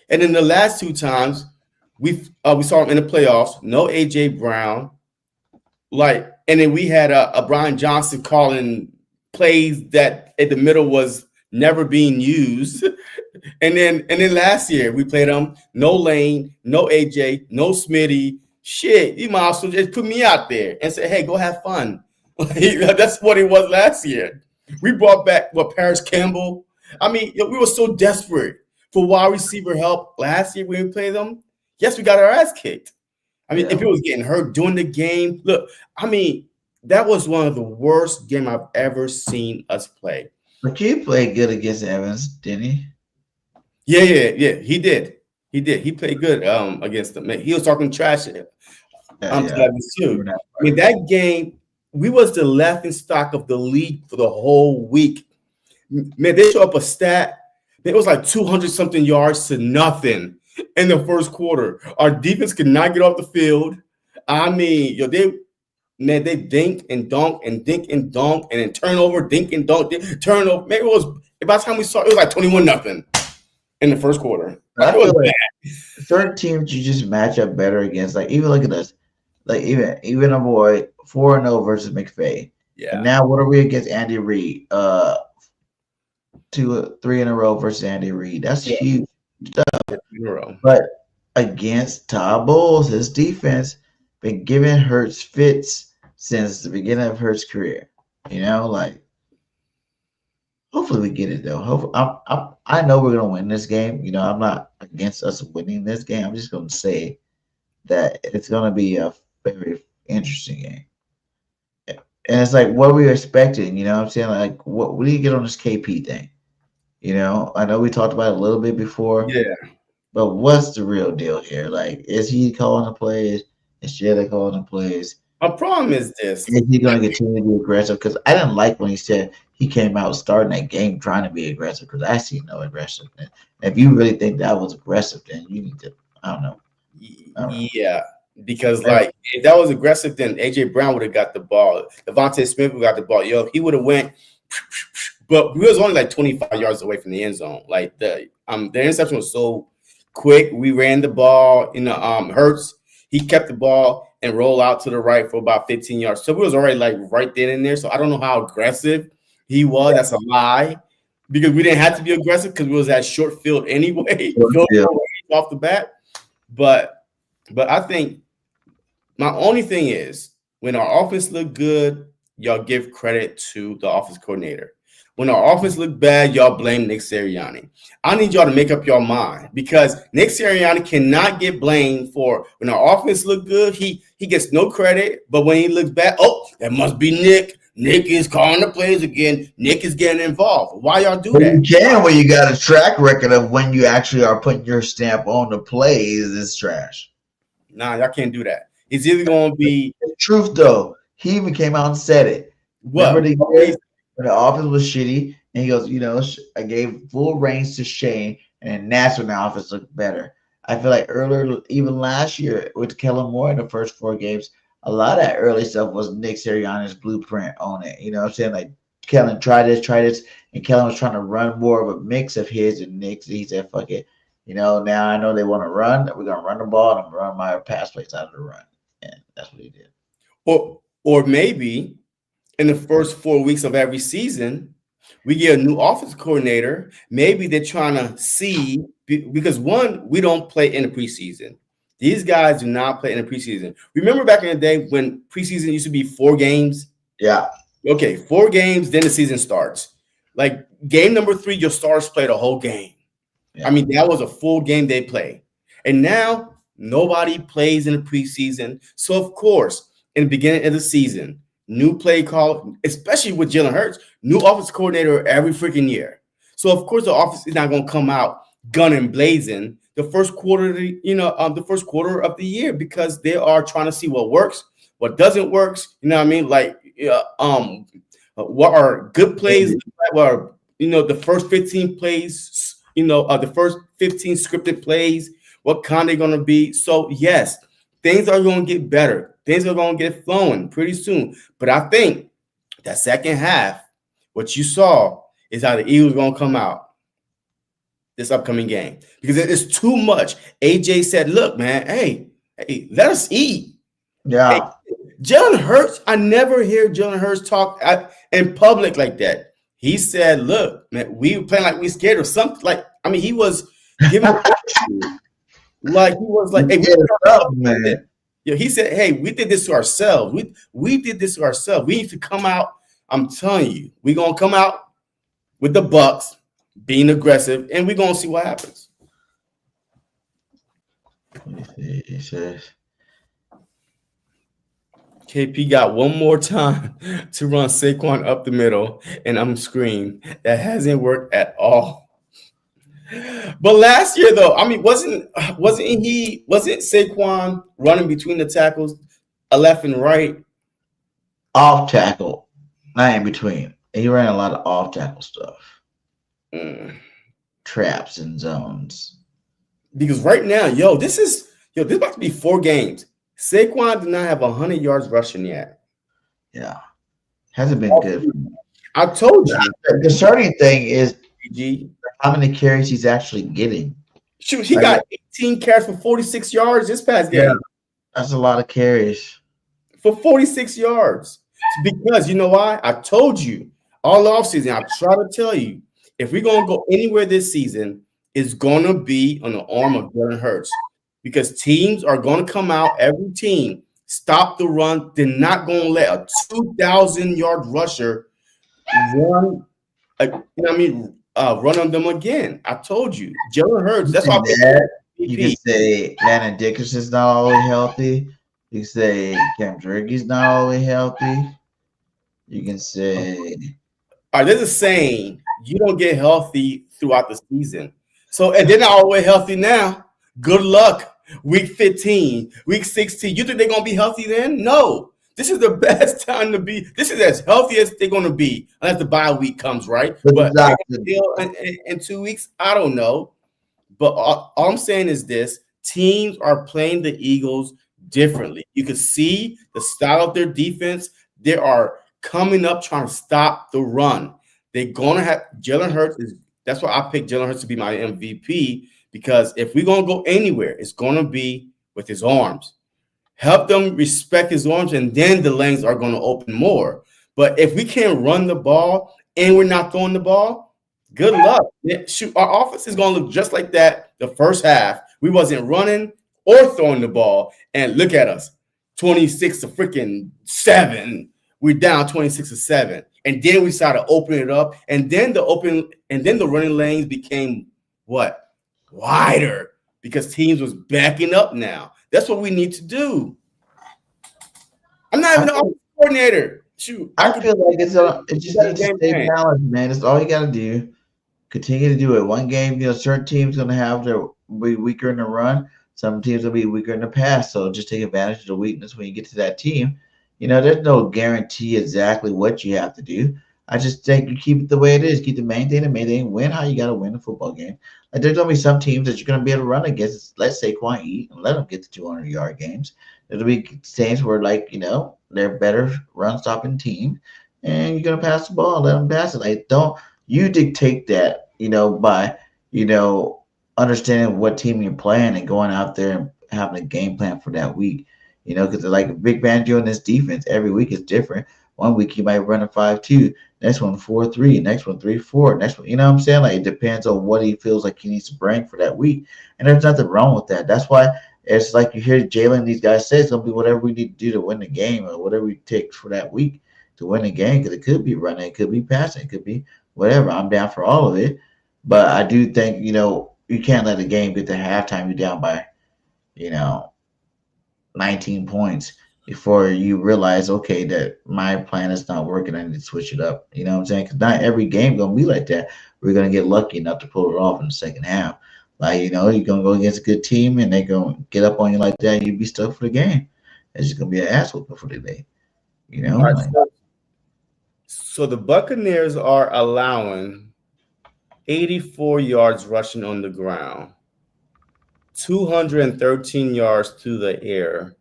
and then the last 2 times we saw them in the playoffs. No AJ Brown. Like, and then we had a Brian Johnson calling plays that at the middle was never being used. And then last year we played them, no Lane, no AJ, no Smitty. Shit, you might also just put me out there and say, hey, go have fun. That's what it was last year. We brought back Paris Campbell. I mean, we were so desperate for wide receiver help last year when we played them. Yes, we got our ass kicked. I mean, if it was getting hurt during the game, look, I mean, that was one of the worst games I've ever seen us play. But you played good against Evans, didn't he? Yeah, he did. He played good against them. He was talking trash to Evans too. I mean, that game, we was the laughing stock of the league for the whole week. Man, they show up a stat. It was like 200-something yards to nothing in the first quarter. Our defense could not get off the field. I mean, they dink and dunk and dink and dunk and then turnover, dink and dunk, turnover. Maybe it was by the time we saw it was like 21-0 in the first quarter. I feel like certain teams you just match up better against. Like, even look at us. Like, even a boy 4-0 versus McVay. Yeah. And now what are we against Andy Reid? 3 in a row versus Andy Reid. That's huge stuff. But against Todd Bowles, his defense been giving Hurts fits since the beginning of Hurts' career. You know, like, hopefully we get it though. Hopefully, I know we're gonna win this game. You know, I'm not against us winning this game. I'm just gonna say that it's gonna be a very interesting game. And it's like, what are we expecting? You know what I'm saying? Like, what do you get on this KP thing? You know, I know we talked about it a little bit before. Yeah. But what's the real deal here? Like, is he calling the plays? Is Jalen calling the plays? My problem is this. Is he going to continue to be aggressive? Because I didn't like when he said he came out starting that game trying to be aggressive, because I see no aggressiveness. If you really think that was aggressive, then you need to, I don't know. Yeah. Because, like, if that was aggressive, then A.J. Brown would have got the ball. DeVonta Smith would have got the ball. Yo, he would have went. But we was only like 25 yards away from the end zone. Like, the interception was so quick. We ran the ball. Hurts, he kept the ball and rolled out to the right for about 15 yards. So we was already, like, right then and there. So I don't know how aggressive he was. That's a lie. Because we didn't have to be aggressive because we was at short field anyway. Off the bat. But I think my only thing is, when our offense look good, y'all give credit to the offense coordinator. When our offense look bad, y'all blame Nick Sirianni. I need y'all to make up your mind, because Nick Sirianni cannot get blamed for when our offense look good. He gets no credit, but when he looks bad, oh, that must be Nick. Nick is calling the plays again. Nick is getting involved. Why y'all do that? You can when you got a track record of when you actually are putting your stamp on the plays. It's trash. Nah, y'all can't do that. It's either going to be the truth, though. He even came out and said it. What? When the offense was shitty, and he goes, you know, I gave full reins to Shane, and that's when the offense looked better. I feel like earlier, even last year with Kellen Moore in the first 4 games, a lot of that early stuff was Nick Sirianni's blueprint on it. You know what I'm saying? Like Kellen try this, and Kellen was trying to run more of a mix of his and Nick's. He said, "Fuck it, you know. Now I know they want to run. We're gonna run the ball, and I'm gonna run my pass plays out of the run." And that's what he did. Or maybe in the first 4 weeks of every season, we get a new offense coordinator. Maybe they're trying to see, because one, we don't play in the preseason. These guys do not play in the preseason. Remember back in the day when preseason used to be 4 games? Yeah. Okay, 4 games, then the season starts. Like game number 3, your stars play the whole game. Yeah. I mean, that was a full game they play. And now nobody plays in the preseason. So, of course, in the beginning of the season, new play call, especially with Jalen Hurts, new offense coordinator every freaking year. So, of course, the offense is not going to come out gunning blazing the first quarter, the first quarter of the year, because they are trying to see what works, what doesn't work. You know what I mean? Like, what are good plays? What are, the first 15 plays? The first 15 scripted plays. What kind they're going to be? So yes, things are going to get better. Things are going to get flowing pretty soon. But I think that second half, what you saw is how the Eagles are going to come out this upcoming game, because it is too much. AJ said, "Look, man, hey, let us eat." Yeah. Hey, Jalen Hurts, I never hear Jalen Hurts talk in public like that. He said, "Look, man, we were playing like we scared or something." Like, I mean, he was giving like he was like, "Hey, man." Yeah, he said, "Hey, we did this to ourselves. We did this to ourselves. We need to come out. I'm telling you, we're gonna come out with the Bucs being aggressive, and we're gonna see what happens." He says, KP got one more time to run Saquon up the middle, and I'm screaming. That hasn't worked at all. But last year, though, I mean, wasn't Saquon running between the tackles, a left and right? off tackle, not in between. He ran a lot of off tackle stuff, traps and zones. Because right now, this about to be 4 games. Saquon did not have 100 yards rushing yet. Yeah, hasn't been good. I told you. The concerning thing is G. how many carries he's actually getting. Shoot, he got 18 carries for 46 yards this past game. Yeah, that's a lot of carries. For 46 yards. Because you know why? I told you all offseason. I try to tell you, if we're going to go anywhere this season, it's going to be on the arm of Jalen Hurts. Because teams are going to come out, every team, stop the run. They're not going to let a 2,000-yard rusher run, run on them again. I told you. Jalen Hurts, that's why you can say Landon Dickerson's not always healthy. You can say Cam Jerky's not always healthy. You can say... All right, there's a saying, you don't get healthy throughout the season. So, and they're not always healthy now. Good luck. Week 15, week 16. You think they're going to be healthy then? No. This is the best time to be. This is as healthy as they're going to be, unless the bye week comes, right? But in 2 weeks, I don't know. But all I'm saying is this. Teams are playing the Eagles differently. You can see the style of their defense. They are coming up trying to stop the run. They're going to have Jalen Hurts. That's why I picked Jalen Hurts to be my MVP, because if we're going to go anywhere, it's going to be with his arms. Help them respect his arms, and then the lanes are going to open more. But if we can't run the ball and we're not throwing the ball, good luck. Shoot, our offense is going to look just like that the first half. We wasn't running or throwing the ball, and look at us, 26-7. We're down 26-7, and then we started opening it up, and then the running lanes became what? Wider, because teams was backing up now. That's what we need to do. I'm not even an offensive coordinator. Shoot, I feel like it just needs to stay balanced, man. That's all you got to do. Continue to do it. One game, certain teams going to have their be weaker in the run. Some teams will be weaker in the pass. So just take advantage of the weakness when you get to that team. There's no guarantee exactly what you have to do. I just think you keep it the way it is. Keep the main thing, win how you got to win a football game. Like there's going to be some teams that you're going to be able to run against. Let's say Saquon eat and let them get to 200-yard games. There'll be teams where, like, they're better run-stopping team, and you're going to pass the ball, let them pass it. Like, don't you dictate that, by, understanding what team you're playing and going out there and having a game plan for that week. Because like Big Banjo in this defense, every week is different. One week he might run a 5-2, next one 4-3, next one 3-4, next one, you know what I'm saying? Like, it depends on what he feels like he needs to bring for that week. And there's nothing wrong with that. That's why it's like you hear Jalen, these guys say it's going to be whatever we need to do to win the game or whatever we take for that week to win the game, because it could be running, it could be passing, it could be whatever. I'm down for all of it. But I do think, you can't let the game get to halftime. You're down by, 19 points before you realize, okay, that my plan is not working. I need to switch it up. You know what I'm saying? Because not every game going to be like that. We're going to get lucky enough to pull it off in the second half. Like, you're going to go against a good team and they're going to get up on you like that. You'd be stuck for the game. It's just going to be an ass whooping for the day. Right, so the Buccaneers are allowing 84 yards rushing on the ground, 213 yards through the air.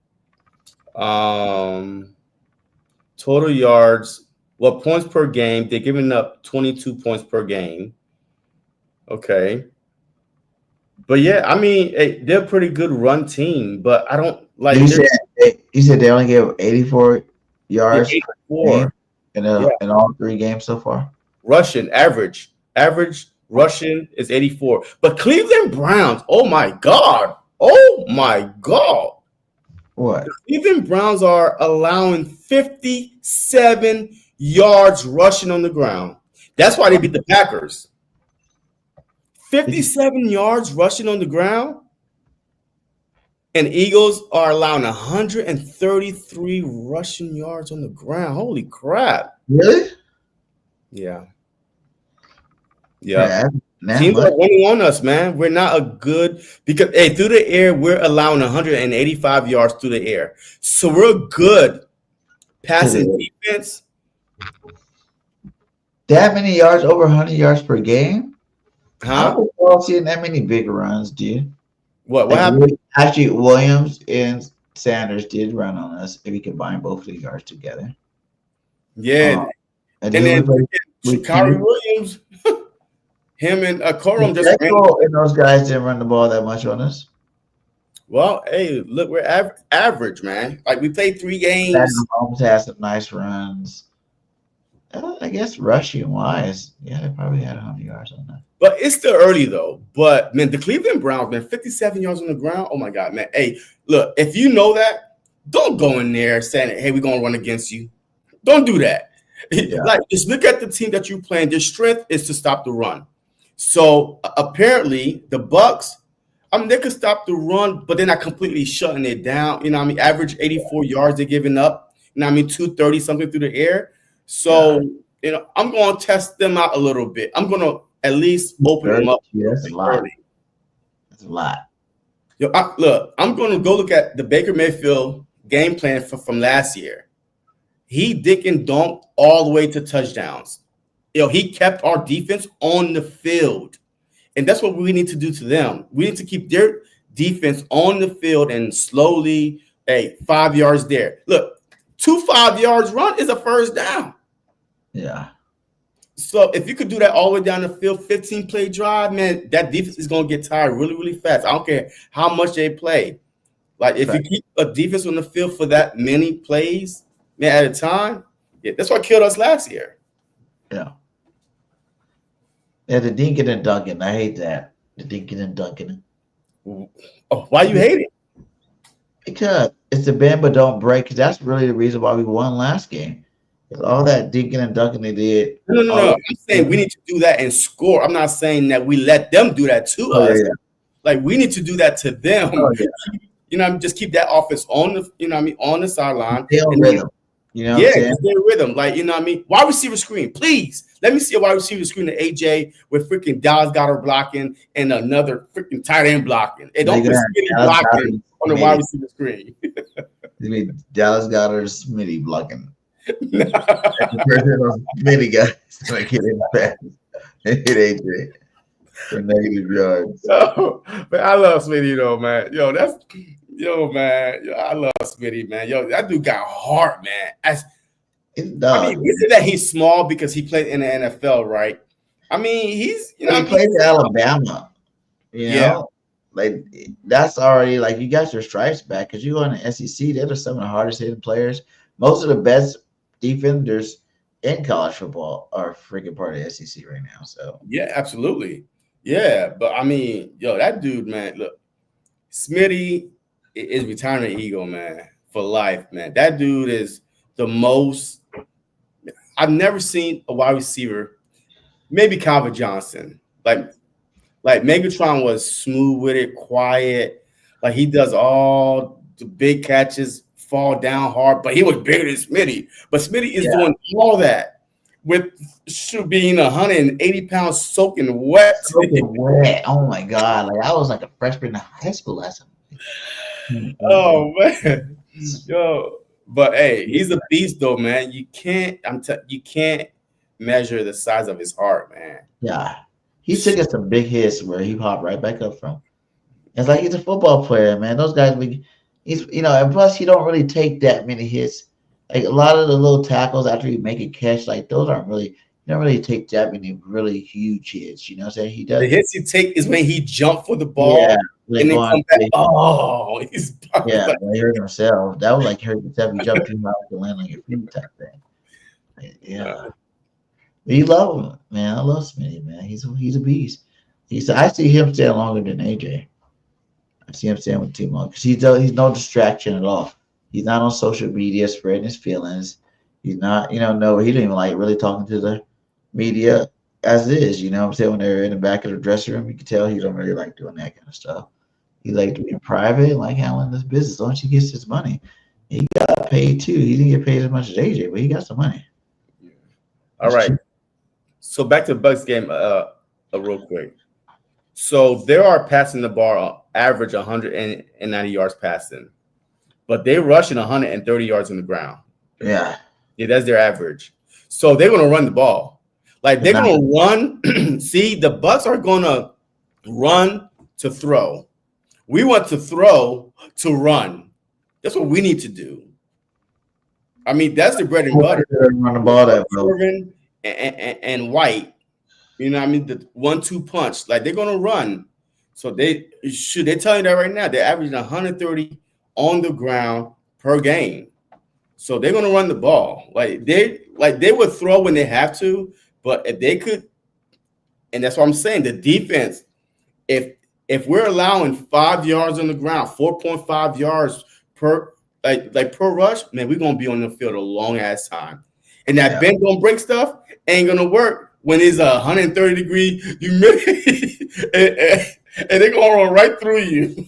Total yards, points per game, they're giving up 22 points per game. Okay. But yeah, I mean, they're a pretty good run team, but I don't like. You said they only gave 84 yards 84 in all 3 games so far. Russian average Russian is 84. But Cleveland Browns, oh my God. What? The Cleveland Browns are allowing 57 yards rushing on the ground. That's why they beat the Packers. 57 yards rushing on the ground. And Eagles are allowing 133 rushing yards on the ground. Holy crap. Really? Yeah. Teams are winning on us, man. We're not a good because through the air, we're allowing 185 yards through the air. So we're good passing defense. That many yards, over 100 yards per game? Huh? I don't recall seeing that many big runs, dude. What happened? Actually, Williams and Sanders did run on us if you combine both of the yards together. Yeah. And then Kyrie Williams, him and Corum just ran. And those guys didn't run the ball that much on us. Well, hey, look, we're average, man. Like, we played 3 games. Mahomes has some nice runs. I guess rushing wise, yeah, they probably had 100 yards on that. But it's still early, though. But, man, the Cleveland Browns, man, 57 yards on the ground. Oh, my God, man. Hey, look, if you know that, don't go in there saying, hey, we're going to run against you. Don't do that. Yeah. Like, just look at the team that you're playing. Their strength is to stop the run. So, apparently, the Bucs, they could stop the run, but they're not completely shutting it down. You know what I mean? Average 84 yards they're giving up. You know what I mean? 230 something through the air. So, I'm going to test them out a little bit. I'm going to at least open them up. Yeah, that's a lot. That's a lot. Look, I'm going to go look at the Baker Mayfield game plan from last year. He dick and dunked all the way to touchdowns. He kept our defense on the field. And that's what we need to do to them. We need to keep their defense on the field and slowly, 5 yards there. Look, 2 5-yard run is a first down. Yeah. So if you could do that all the way down the field, 15-play drive, man, that defense is going to get tired really, really fast. I don't care how much they play. Like, if you keep a defense on the field for that many plays, man, at a time, that's what killed us last year. Yeah. Yeah, the dinking and dunking. I hate that. The dinking and dunking. Oh, why you hate it? Because it's the bend but don't break. That's really the reason why we won last game. It's all that dinking and dunking they did. No. I'm saying we need to do that and score. I'm not saying that we let them do that to us. Yeah. Like, we need to do that to them. Just keep that offense on the, on the sideline. Rhythm. Just their rhythm. Like, wide receiver screen, please. Let me see a wide receiver screen to AJ with freaking Dallas Goedert blocking and another freaking tight end blocking. And don't put Smitty blocking on the wide receiver screen. You mean Dallas Goedert, Smitty blocking. The person on many guys like hit him fast. Hit AJ for negative yards. Yo, man, I love Smitty though, man. I love Smitty, man. Yo, that dude got heart, man. It's dog. I mean, is it that he's small because he played in the NFL, right? I mean, he's he played in Alabama. You know, like that's already like you got your stripes back because you go in the SEC. They're some of the hardest hitting players. Most of the best defenders in college football are freaking part of the SEC right now. So yeah, absolutely. Yeah, but I mean, yo, that dude, man, look, Smitty is retirement eagle, man, for life, man. That dude is the most. I've never seen a wide receiver, maybe Gardner-Johnson, like Megatron was smooth with it, quiet, like he does all the big catches, fall down hard, but he was bigger than Smitty. But Smitty is doing all that with being 180 pounds soaking wet. Oh my God! Like I was like a freshman in high school last time. Oh man, yo. But hey, he's a beast though, man. You can't measure the size of his heart, man. Yeah, he took us some big hits where he popped right back up from. It's like he's a football player, man. Those guys, he's and plus he don't really take that many hits. Like a lot of the little tackles after you make a catch, like those aren't really. You don't really take that many really huge hits. You know what I'm saying? He does. The hits he take is when he jumped for the ball. Yeah, and then come back. Oh, he's he hurt himself. That was like hurt himself. He jumped too high to land on your feet type thing. Yeah. We love him, man. I love Smitty, man. He's a beast. I see him staying longer than AJ. I see him staying with the team long because he's no distraction at all. He's not on social media spreading his feelings. He's not, he don't even like really talking to the media as it is. You know what I'm saying? When they're in the back of the dressing room, you can tell he don't really like doing that kind of stuff. He like to be private and like handling this business. Once he gets his money, he got paid too. He didn't get paid as much as AJ, but he got some money. All right. So back to the Bucs game, real quick. So they are passing the ball average 190 yards passing, but they're rushing 130 yards on the ground. Yeah, that's their average. So they're gonna run the ball. Like they're gonna run. See, the Bucs are gonna run to throw. We want to throw to run. That's what we need to do. I mean, that's the bread and butter. Run the ball that well. And White, you know what I mean? The 1-2 punch. Like they're gonna run. So they're telling you that right now. They're averaging 130 on the ground per game. So they're gonna run the ball. They would throw when they have to, but if they could, and that's what I'm saying, the defense, if we're allowing 5 yards on the ground, 4.5 yards per rush, man, we're gonna be on the field a long ass time. And that bend don't break stuff ain't gonna work when it's 130-degree humidity and they're gonna run right through you.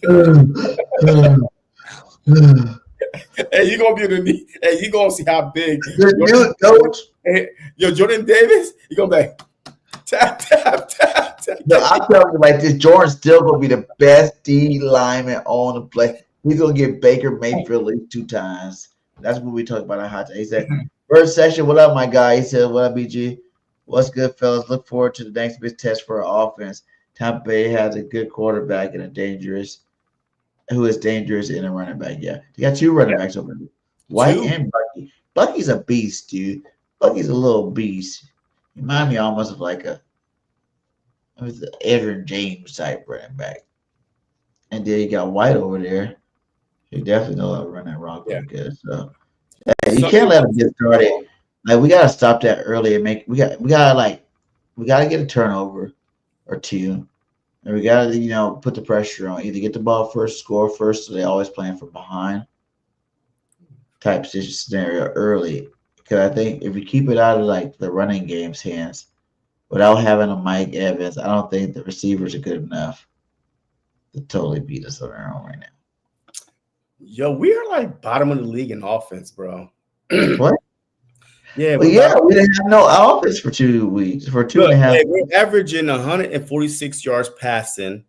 And you're gonna be underneath, and you're gonna see how big Jordan Davis, you're gonna be like tap. No, I'm telling you like this, Jordan's still gonna be the best D lineman on the play. He's gonna get Baker Mayfield at least 2 times. That's what we talk about on Hot Take. He said, first session, what up, my guy? He said, what up, BG? What's good, fellas? Look forward to the next big test for our offense. Tampa Bay has a good quarterback and who is dangerous in a running back. Yeah, they got 2 running backs over there, White and Bucky. Bucky's a beast, dude. Bucky's a little beast. He reminds me almost of like an Edgerrin James type running back. And then you got White over there. He definitely knows how to run that rock good. So you can't let him get started. Like we gotta stop that early and we gotta get a turnover or 2. And we gotta, put the pressure on. Either get the ball first, score first, so they always playing from behind type scenario early. Because I think if we keep it out of like the running game's hands without having a Mike Evans, I don't think the receivers are good enough to totally beat us on our own right now. Yo, we are like bottom of the league in offense, bro. What? Yeah, we didn't have no offense for 2 weeks, for 2.5. We're averaging 146 yards passing,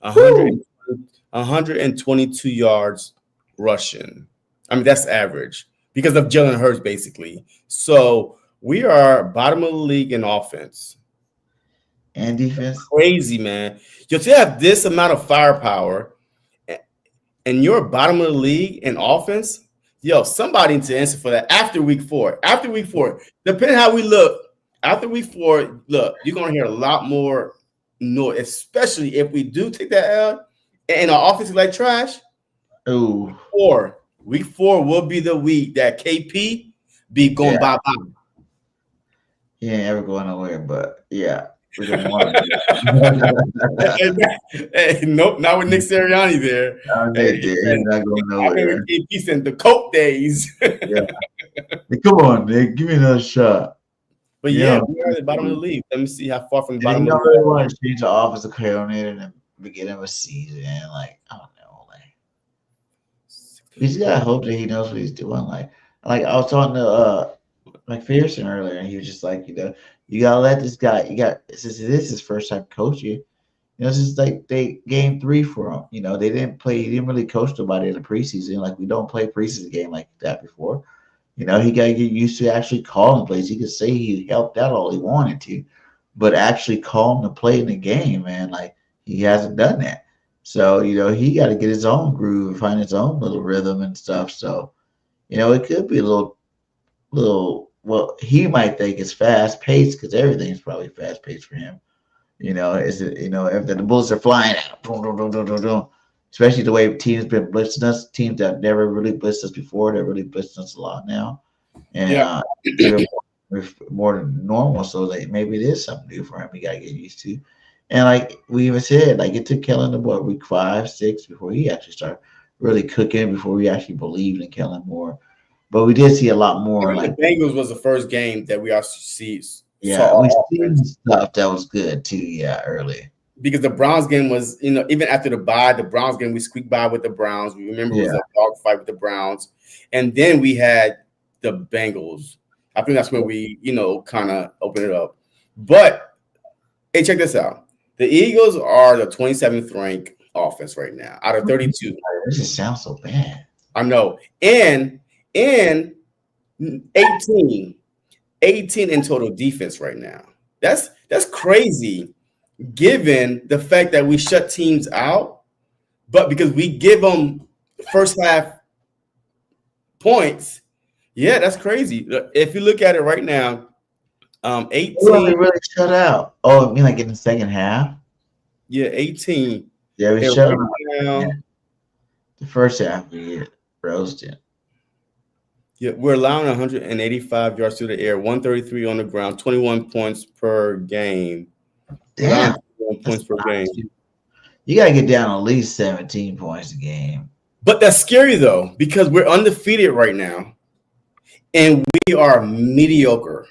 122 yards rushing. I mean, that's average. because of Jalen Hurts, basically. So we are bottom of the league in offense. And defense. Crazy, man. You still have this amount of firepower, and you're bottom of the league in offense. Yo, somebody needs to answer for that after week 4. After week 4, depending how we look, after week 4, look, you're going to hear a lot more noise, especially if we do take that L and our offense is like trash. Ooh. Week 4 will be the week that KP be going bye-bye. He ain't ever going nowhere, but yeah. We don't want Nope, not with Nick Sirianni there. He's not going nowhere. KP sent the Coke days. Yeah. Hey, come on, Nick. Give me another shot. But yeah, we are at the bottom of the league. Let me see how far from the bottom You of don't the really league. want to change the offensive coordinator in the beginning of a season. Like, I don't know. Like, you just gotta hope that he knows what he's doing. Like I was talking to McPherson earlier, and he was just like, you gotta let this guy. This is his first time coaching. This is like they game 3 for him. They didn't play. He didn't really coach nobody in the preseason. Like, we don't play preseason game like that before. He got to get used to actually calling plays. He could say he helped out all he wanted to, but actually call him to play in the game, man. Like, he hasn't done that. So, he got to get his own groove and find his own little rhythm and stuff. So, it could be a little, well, he might think it's fast paced because everything's probably fast paced for him. If the bullets are flying out, boom, boom, boom, boom, boom, boom. Especially the way teams been blitzing us, teams that never really blitzed us before, they're really blitzing us a lot now. And more than normal, so that maybe it is something new for him. He got to get used to. And like we even said, like, it took Kellen to week 5, 6 before he actually started really cooking, before we actually believed in Kellen more. But we did see a lot more. Like, the Bengals was the first game that we actually saw we seen stuff that was good too. Yeah, early. Because the Browns game was, even after the bye, the Browns game, we squeaked by with the Browns. We remember it was a dogfight with the Browns. And then we had the Bengals. I think that's when we, kind of opened it up. But, hey, check this out. The Eagles are the 27th ranked offense right now out of 32. This just sounds so bad. I know. And 18 in total defense right now. That's crazy. Given the fact that we shut teams out, but because we give them first half points, that's crazy. If you look at it right now, 18. We really shut out. Oh, I mean, like in the second half? Yeah, 18. Yeah, we shut them out. Yeah. The first half we get roasted. Yeah, we're allowing 185 yards through the air, 133 on the ground, 21 points per game. Damn. Points per game. You got to get down at least 17 points a game. But that's scary, though, because we're undefeated right now, and we are mediocre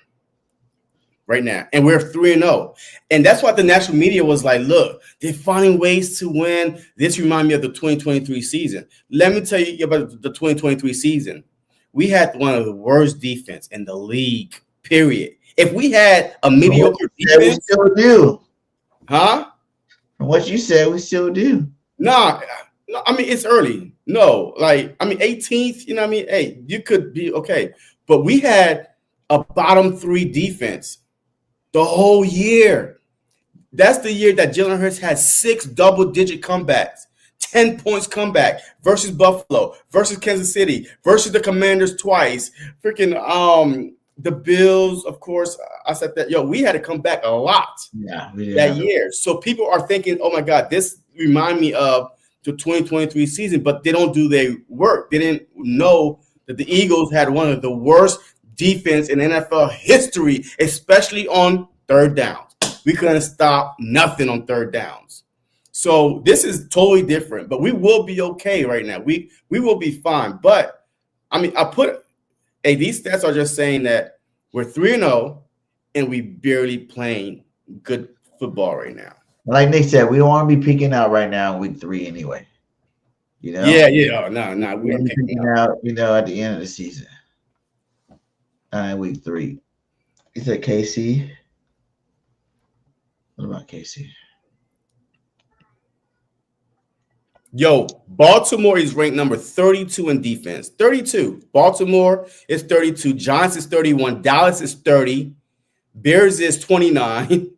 right now, and we're 3-0. And that's why the national media was like, look, they're finding ways to win. This reminds me of the 2023 season. Let me tell you about the 2023 season. We had one of the worst defense in the league, period. If we had a mediocre defense, we still do. Huh? From what you said, we still do. No, I mean, it's early. No, 18th, hey, you could be okay. But we had a bottom 3 defense the whole year. That's the year that Jalen Hurts had 6 double-digit comebacks, 10 points comeback versus Buffalo, versus Kansas City, versus the Commanders twice, freaking the Bills, of course. I said that, we had to come back a lot that year. So people are thinking, oh, my God, this remind me of the 2023 season, but they don't do their work. They didn't know that the Eagles had one of the worst defense in NFL history, especially on third downs. We couldn't stop nothing on third downs. So this is totally different, but we will be okay right now. We will be fine. But, these stats are just saying that we're 3-0 and we barely playing good football right now. Like Nick said, we don't want to be peeking out right now in week 3 anyway. Yeah. Oh, no. We're peeking out, at the end of the season. Week 3. You said KC? What about KC? Yo, Baltimore is ranked number 32 in defense. 32. Baltimore is 32. Giants is 31. Dallas is 30. Bears is 29.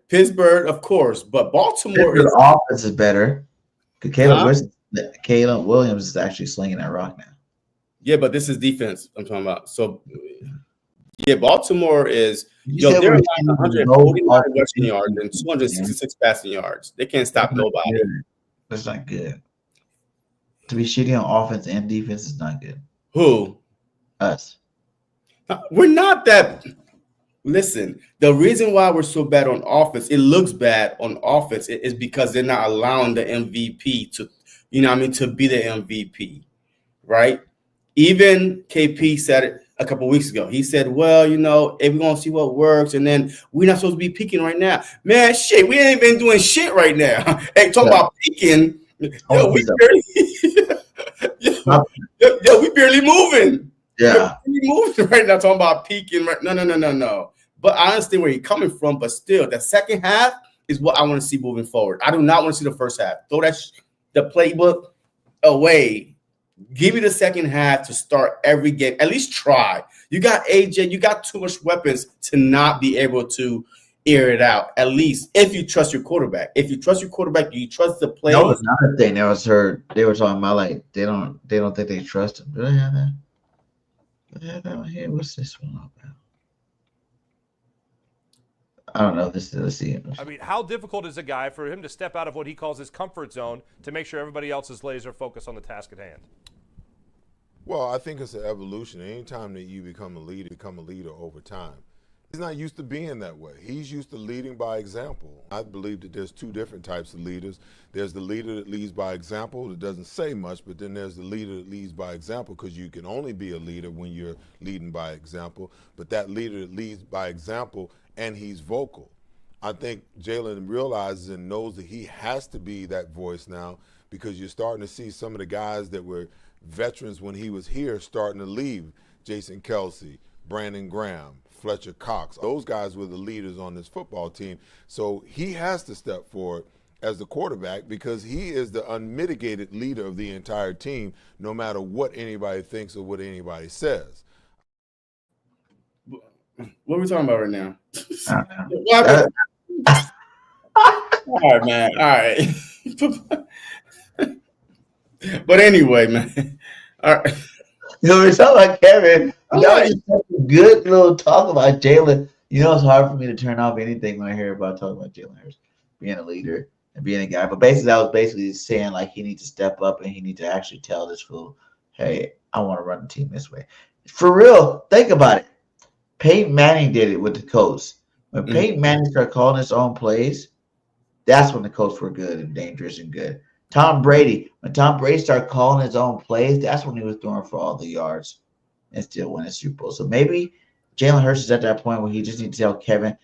Pittsburgh, of course. But Baltimore Their is offense is better. huh? Caleb Williams is actually slinging that rock now. Yeah, but this is defense I'm talking about. So yeah, Baltimore is You yo, said they're we're allowing seeing 149 no rushing yards offensive and 266 passing yards. They can't stop That's not nobody. good. That's not good. To be shitty on offense and defense is not good. Who? Us. We're not that. Listen, the reason why we're so bad on offense, it looks bad on offense, is because they're not allowing the MVP to, to be the MVP, right? Even KP said it a couple weeks ago. He said, well, if we're going to see what works, and then we're not supposed to be peaking right now. Man, shit, we ain't been doing shit right now. Hey, talking about peaking, yo, we barely moving. Yeah. We're moving right now, talking about peaking. Right? No. But I understand where he's coming from, but still, the second half is what I want to see moving forward. I do not want to see the first half. Throw the playbook away. Give me the second half to start every game. At least try. You got AJ. You got too much weapons to not be able to air it out. At least if you trust your quarterback. If you trust your quarterback, you trust the play. That was another thing that was heard. They were talking about like they don't think they trust him. Do they have that? Do they have that one here? What's this one about? I don't know. Let's see. I mean, how difficult is a guy for him to step out of what he calls his comfort zone to make sure everybody else is laser focused on the task at hand? Well, I think it's an evolution. Anytime that you become a leader over time. He's not used to being that way. He's used to leading by example. I believe that there's two different types of leaders. There's the leader that leads by example that doesn't say much, but then there's the leader that leads by example, because you can only be a leader when you're leading by example. But that leader that leads by example and he's vocal. I think Jalen realizes and knows that he has to be that voice now, because you're starting to see some of the guys that were veterans when he was here starting to leave. Jason Kelsey, Brandon Graham, Fletcher Cox. Those guys were the leaders on this football team. So he has to step forward as the quarterback, because he is the unmitigated leader of the entire team, no matter what anybody thinks or what anybody says. What are we talking about right now? All right, man. All right. But anyway, man. All right. We're talking about Kevin. That was just such a good little talk about Jalen. It's hard for me to turn off anything when I hear about talking about Jalen Hurts being a leader and being a guy. But basically, I was basically saying like he needs to step up and he needs to actually tell this fool, hey, I want to run the team this way. For real, think about it. Peyton Manning did it with the Colts. When Peyton Manning started calling his own plays, that's when the Colts were good and dangerous and good. Tom Brady, when Tom Brady started calling his own plays, that's when he was throwing for all the yards and still winning Super Bowl. So maybe Jalen Hurts is at that point where he just needs to tell Kevin,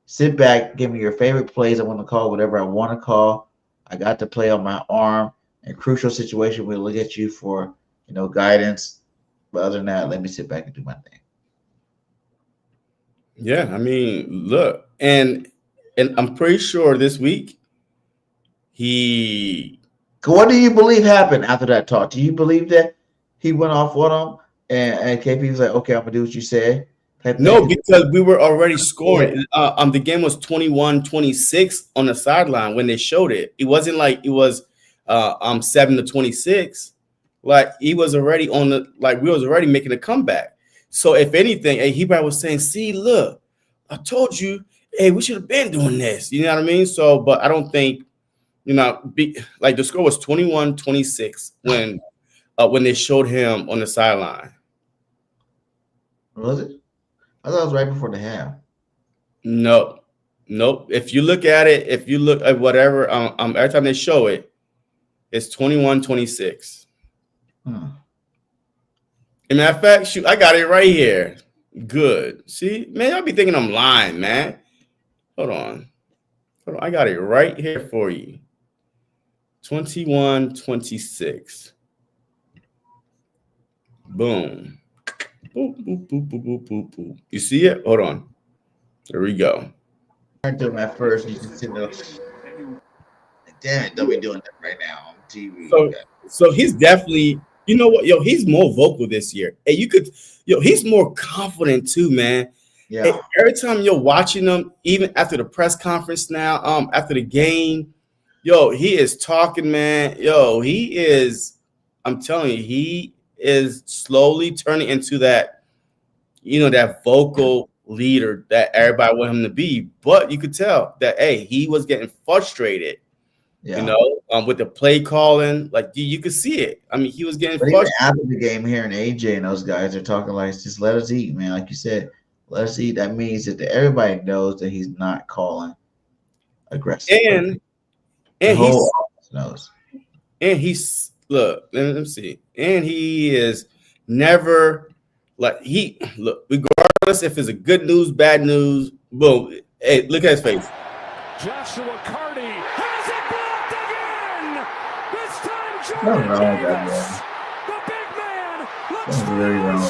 sit back, give me your favorite plays. I want to call whatever I want to call. I got to play on my arm. In crucial situation, we'll look at you for guidance. But other than that, let me sit back and do my thing. Yeah, I mean, look, and I'm pretty sure this week What do you believe happened after that talk? Do you believe that he went off on him and KP was like, okay, I'm gonna do what you said? No, because we were already scoring. The game was 21-26 on the sideline when they showed it. It wasn't like it was 7-26. Like he was already we was already making a comeback. So if anything, he probably was saying, see, look, I told you, hey, we should have been doing this. You know what I mean? So, but I don't think, the score was 21-26 when they showed him on the sideline. Was it? I thought it was right before the half. Nope. If you look at it, if you look at whatever, every time they show it, it's 21-26. As a matter of fact, shoot, I got it right here. Good. See, man, y'all be thinking I'm lying, man. Hold on. I got it right here for you. 21-26. Boom. Boop, boop, boop, boop, boop, boop, boop. You see it? Hold on. There we go. I turned to him at first. You can see damn it, don't be doing that right now. I'm TV. So he's definitely, you know what, yo, he's more vocal this year. And he's more confident too, man. Yeah. Hey, every time you're watching him, even after the press conference now, after the game, yo, he is talking, man. Yo, he is, I'm telling you, he is slowly turning into that, that vocal leader that everybody want him to be. But you could tell that, hey, he was getting frustrated, with the play calling. Like, you could see it. I mean, he was getting frustrated. After the game, hearing AJ and those guys are talking like, just let us eat, man. Like you said, let us eat. That means that everybody knows that he's not calling aggressive. And he's look, let me see. And he is never regardless if it's a good news, bad news, boom. Hey, look at his face. Joshua Carty has it blocked again. This time Nothing wrong with that, the big man looks That's really wrong.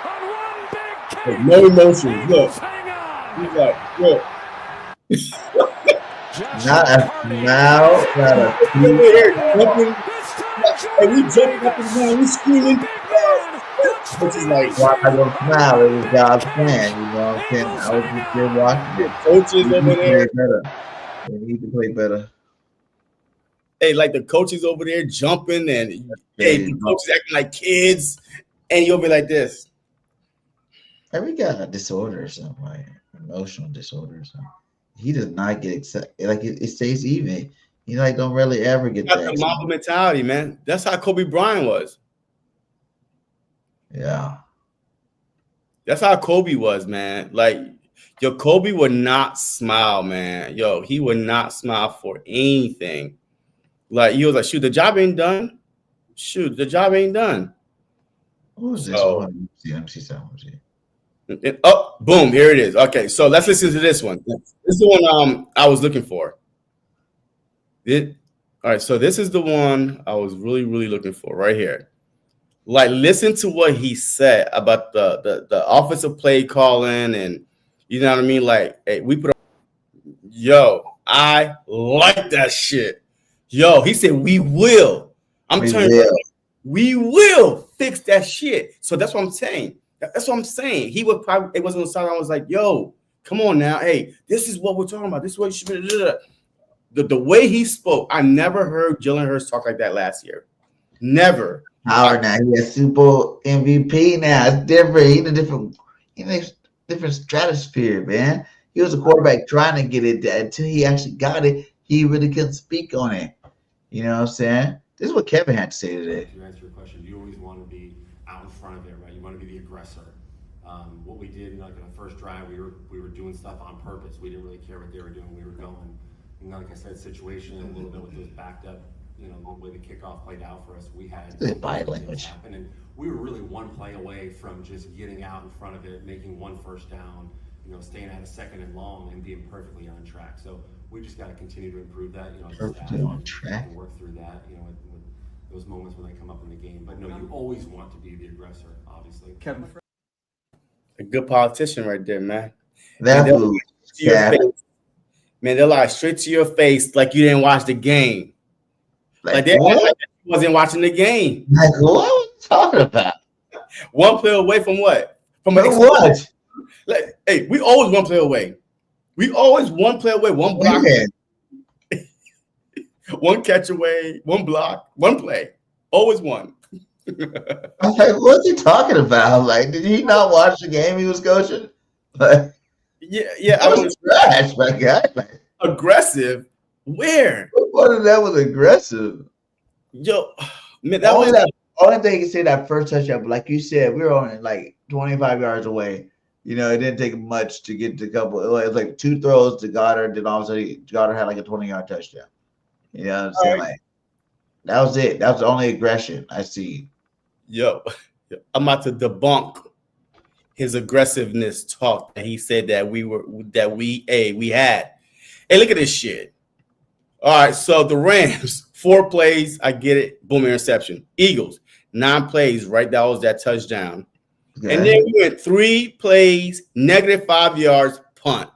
on one big cake. No emotions. Look. Hang on. He's like, look. Not a and we jumping up and down, we screaming. Which is like, why I don't smile? It was God's plan, you know what I'm saying? I was just there watching it. Coaches over there. They need to play better. Hey, like the coaches over there jumping, and the coaches acting like kids, and you'll be like this. Every guy got a disorder or something, like emotional disorder or something. He does not get excited. Like it stays even. You know, don't really ever get that. That's the Mamba mentality, man. That's how Kobe Bryant was. Yeah. That's how Kobe was, man. Like, yo, Kobe would not smile, man. Yo, he would not smile for anything. Like, he was like, shoot, the job ain't done. Shoot, the job ain't done. What was this one? Let me see something. Oh, boom, here it is. Okay, so let's listen to this one. This is the one I was looking for. All right, so this is the one I was really, really looking for right here. Like, listen to what he said about the offensive play calling, and you know what I mean? Like, hey, I like that shit. Yo, he said, we will. We will fix that shit. So that's what I'm saying. That's what I'm saying. He would probably, it wasn't on the side. I was like, yo, come on now. Hey, this is what we're talking about. This is what you should be. The way he spoke, I never heard Jalen Hurts talk like that last year. Never. Howard now, he has Super MVP now. It's different. He's in a different stratosphere, man. He was a quarterback trying to get it until he actually got it. He really couldn't speak on it. You know what I'm saying? This is what Kevin had to say today. To answer your question, you always want to be out in front of it, right? You want to be the aggressor. What we did, like in the first drive, we were doing stuff on purpose. We didn't really care what they were doing. We were going, like I said, situation a little bit with those backed up. You know, the way the kickoff played out for us, we had body language happen, and we were really one play away from just getting out in front of it, making one first down, staying at a second and long, and being perfectly on track. So we just got to continue to improve that. Perfectly on track. And work through that. With those moments when they come up in the game. But no, you always want to be the aggressor, obviously. Kevin, a good politician right there, man. Man, they'll lie straight to your face like you didn't watch the game. Like they wasn't watching the game. Like what are you talking about? One play away from what? From what? Like, hey, we always one play away. We always one play away, one block, one catch away, one block, one play. Always one. I'm like, what's he talking about? Like, did he not watch the game he was coaching? Like, yeah. I was trash, my guy. Like, aggressive. Where? What of that was aggressive? Yo, man, only thing you can say that first touchdown, but like you said, we were only like 25 yards away. It didn't take much to get to a couple. It was like two throws to Goddard, then all of a sudden Goddard had like a 20-yard touchdown. You know what I'm saying? Like, that was it. That was the only aggression I see. Yo, I'm about to debunk his aggressiveness talk that he said that we had. Hey, look at this shit. All right, so the Rams, 4 plays, I get it, boom, interception. Eagles, 9 plays, right? That was that touchdown. Okay. And then we went 3 plays, -5 yards, punt.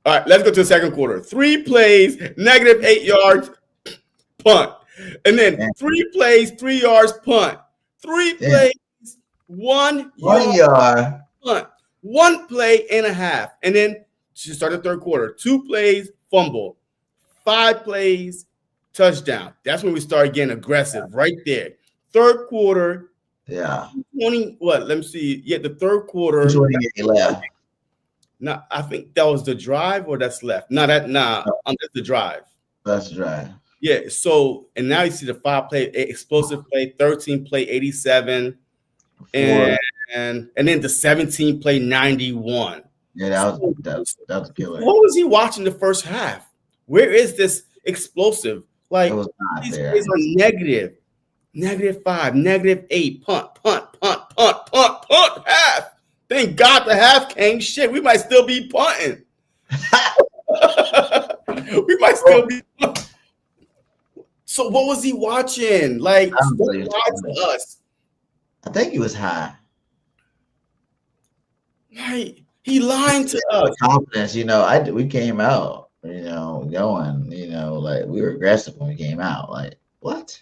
All right, let's go to the second quarter. 3 plays, -8 yards, punt. And then 3 plays, 3 yards punt. 3 plays, 1 1 yard yard. punt. 1 play and a half. And then to start the third quarter, 2 plays, fumble. 5 plays, touchdown. That's when we start getting aggressive right there. Third quarter, 20. What? Let me see. Yeah, the third quarter. 28 left. No, I think that was the drive or that's left. That's the drive. That's the drive. Yeah. So and now you see the 5 play explosive play, 13 play 87, and then the 17 play 91. Yeah, that was a killer. What was he watching the first half? Where is this explosive? Like these plays are negative. -5, -8, punt, half. Thank God the half came. Shit, we might still be punting. We might still be punting. So what was he watching? Like, lied to us. I think he was high. Right. He lying to us. Confidence, we came out, going, like we were aggressive when we came out. Like, what?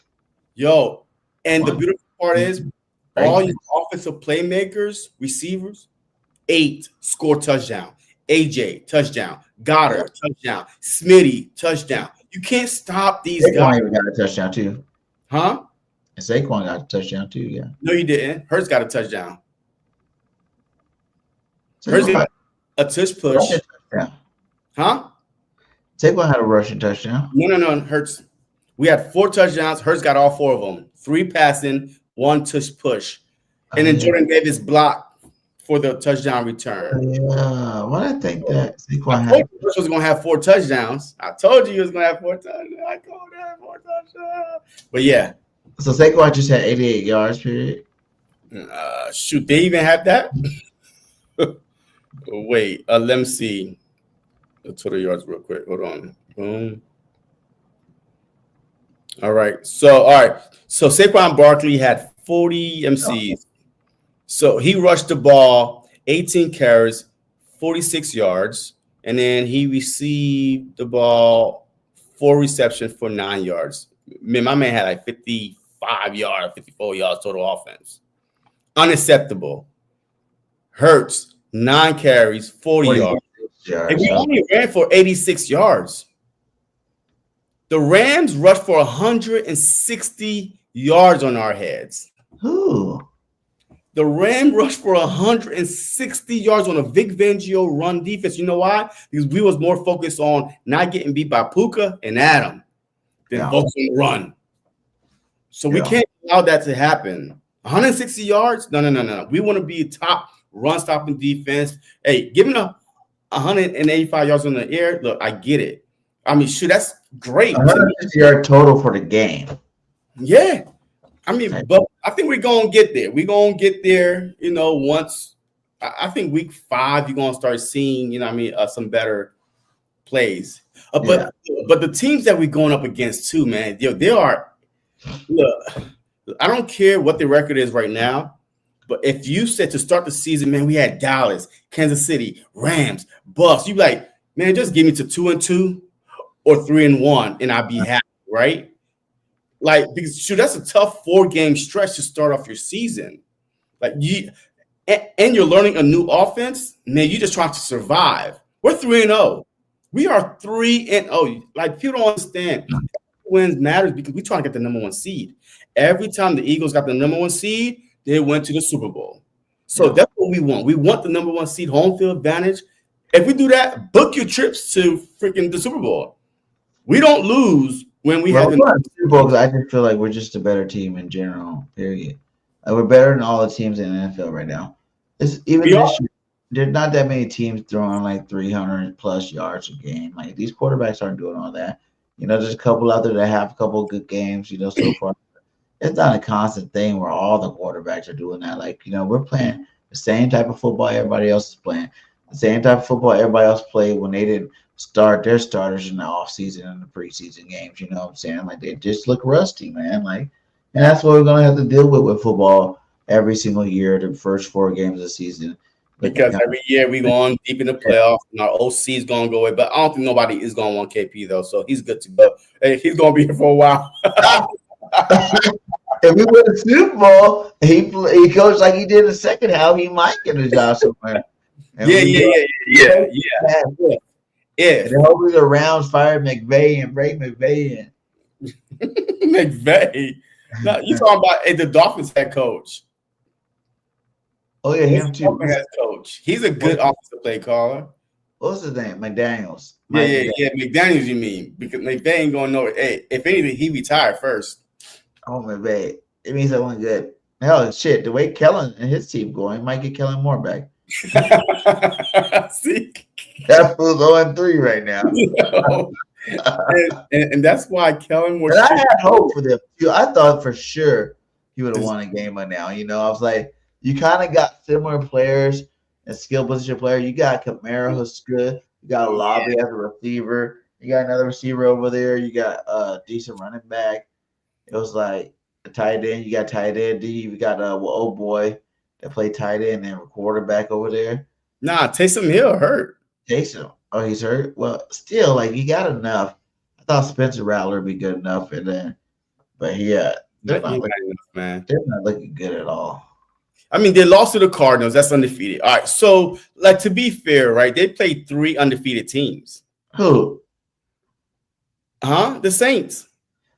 Yo, and the beautiful part is all your offensive playmakers, receivers, 8 score touchdown. AJ, touchdown. Goddard, touchdown. Smitty, touchdown. You can't stop these guys. Saquon got a touchdown too. Huh? And Saquon got a touchdown too, yeah. No, you didn't. Hurts got a touchdown. Hurts got a tush push. Huh? Saquon had a rushing touchdown. No. Hurts. We had 4 touchdowns. Hurts got all 4 of them. 3 passing, 1 tush push. And then Jordan Davis blocked for the touchdown return. Yeah, well, I think that Saquon was going to have 4 touchdowns. I told you he was going to have 4 touchdowns. But yeah. So Saquon just had 88 yards, period. Shoot, they even have that? Wait, let me see the total yards real quick. Hold on. Boom. All right. So Saquon Barkley had 40 MCs. So he rushed the ball, 18 carries, 46 yards, and then he received the ball 4 receptions for 9 yards. Man, my man had like 55 yards, 54 yards total offense. Unacceptable. Hurts, 9 carries, 40 yards. And we only ran for 86 yards. The Rams rushed for 160 yards on our heads. Who? The Rams rushed for 160 yards on a Vic Fangio run defense. You know why? Because we was more focused on not getting beat by Puka and Adam than focusing on run. So we can't allow that to happen. 160 yards? No. We want to be a top run-stopping defense. Hey, giving up 185 yards on the air, look, I get it. I mean, shoot, that's great. 160 yard total for the game. Yeah. I mean, but I think we're going to get there. We're going to get there, once. I think week 5, you're going to start seeing, some better plays. But the teams that we're going up against too, man, they are – look, I don't care what the record is right now, but if you said to start the season, man, we had Dallas, Kansas City, Rams, Bucs, you'd be like, man, just give me to 2-2 or 3-1, and I'd be happy, right? Like, because that's a tough 4-game stretch to start off your season. Like and you're learning a new offense, man. You just trying to survive. We're 3-0. We are 3-0. Like, people don't understand. Wins matters because we're trying to get the number 1 seed. Every time the Eagles got the number 1 seed, they went to the Super Bowl. So that's what we want. We want the number 1 seed, home field advantage. If we do that, book your trips to freaking the Super Bowl. We don't lose when we have the Super Bowl. I just feel like we're just a better team in general. Period. Like, we're better than all the teams in the NFL right now. This year, there's not that many teams throwing like 300 plus yards a game. Like, these quarterbacks aren't doing all that. There's a couple out there that have a couple of good games. So far, it's not a constant thing where all the quarterbacks are doing that. Like, we're playing the same type of football everybody else is playing. The same type of football everybody else played when they didn't start their starters in the offseason and the preseason games. You know what I'm saying? Like, they just look rusty, man. Like, and that's what we're going to have to deal with football every single year, the first 4 games of the season. Because every year we go on deep in the playoffs, and our OC is going to go away. But I don't think nobody is going to want KP, though. So he's good to go. Hey, he's going to be here for a while. If we win the Super Bowl, he coached like he did in the second half, he might get a job somewhere. Yeah. And then hopefully the Rams fired McVay and break McVay in. McVay. No, you talking about the Dolphins head coach? Oh yeah, him too. Head coach. He's a good offensive play caller. What's his name? McDaniels. Yeah. McDaniels, you mean? Because McVay ain't going nowhere. Hey, if anything, he retired first. Oh McVay. It means that one good. Hell, shit. The way Kellen and his team going, might get Kellen Moore back. See, that fool's 0-3 right now. and that's why Kellen was. I had hope for them too. I thought for sure he would have won a game by now. You know, I was like, you kind of got similar players and skill position player. You got Kamara who's good. You got a Lobby as a receiver. You got another receiver over there. You got a decent running back. It was like a tight end. You got tight end. You got old boy that played tight end and a quarterback over there. Nah, Taysom Hill hurt. Taysom. Oh, he's hurt. Well, still, like you got enough. I thought Spencer Rattler would be good enough, but yeah, they're not looking good at all. I mean, they lost to the Cardinals. That's undefeated. All right. So, like, to be fair, right, they played 3 undefeated teams. Who? The Saints.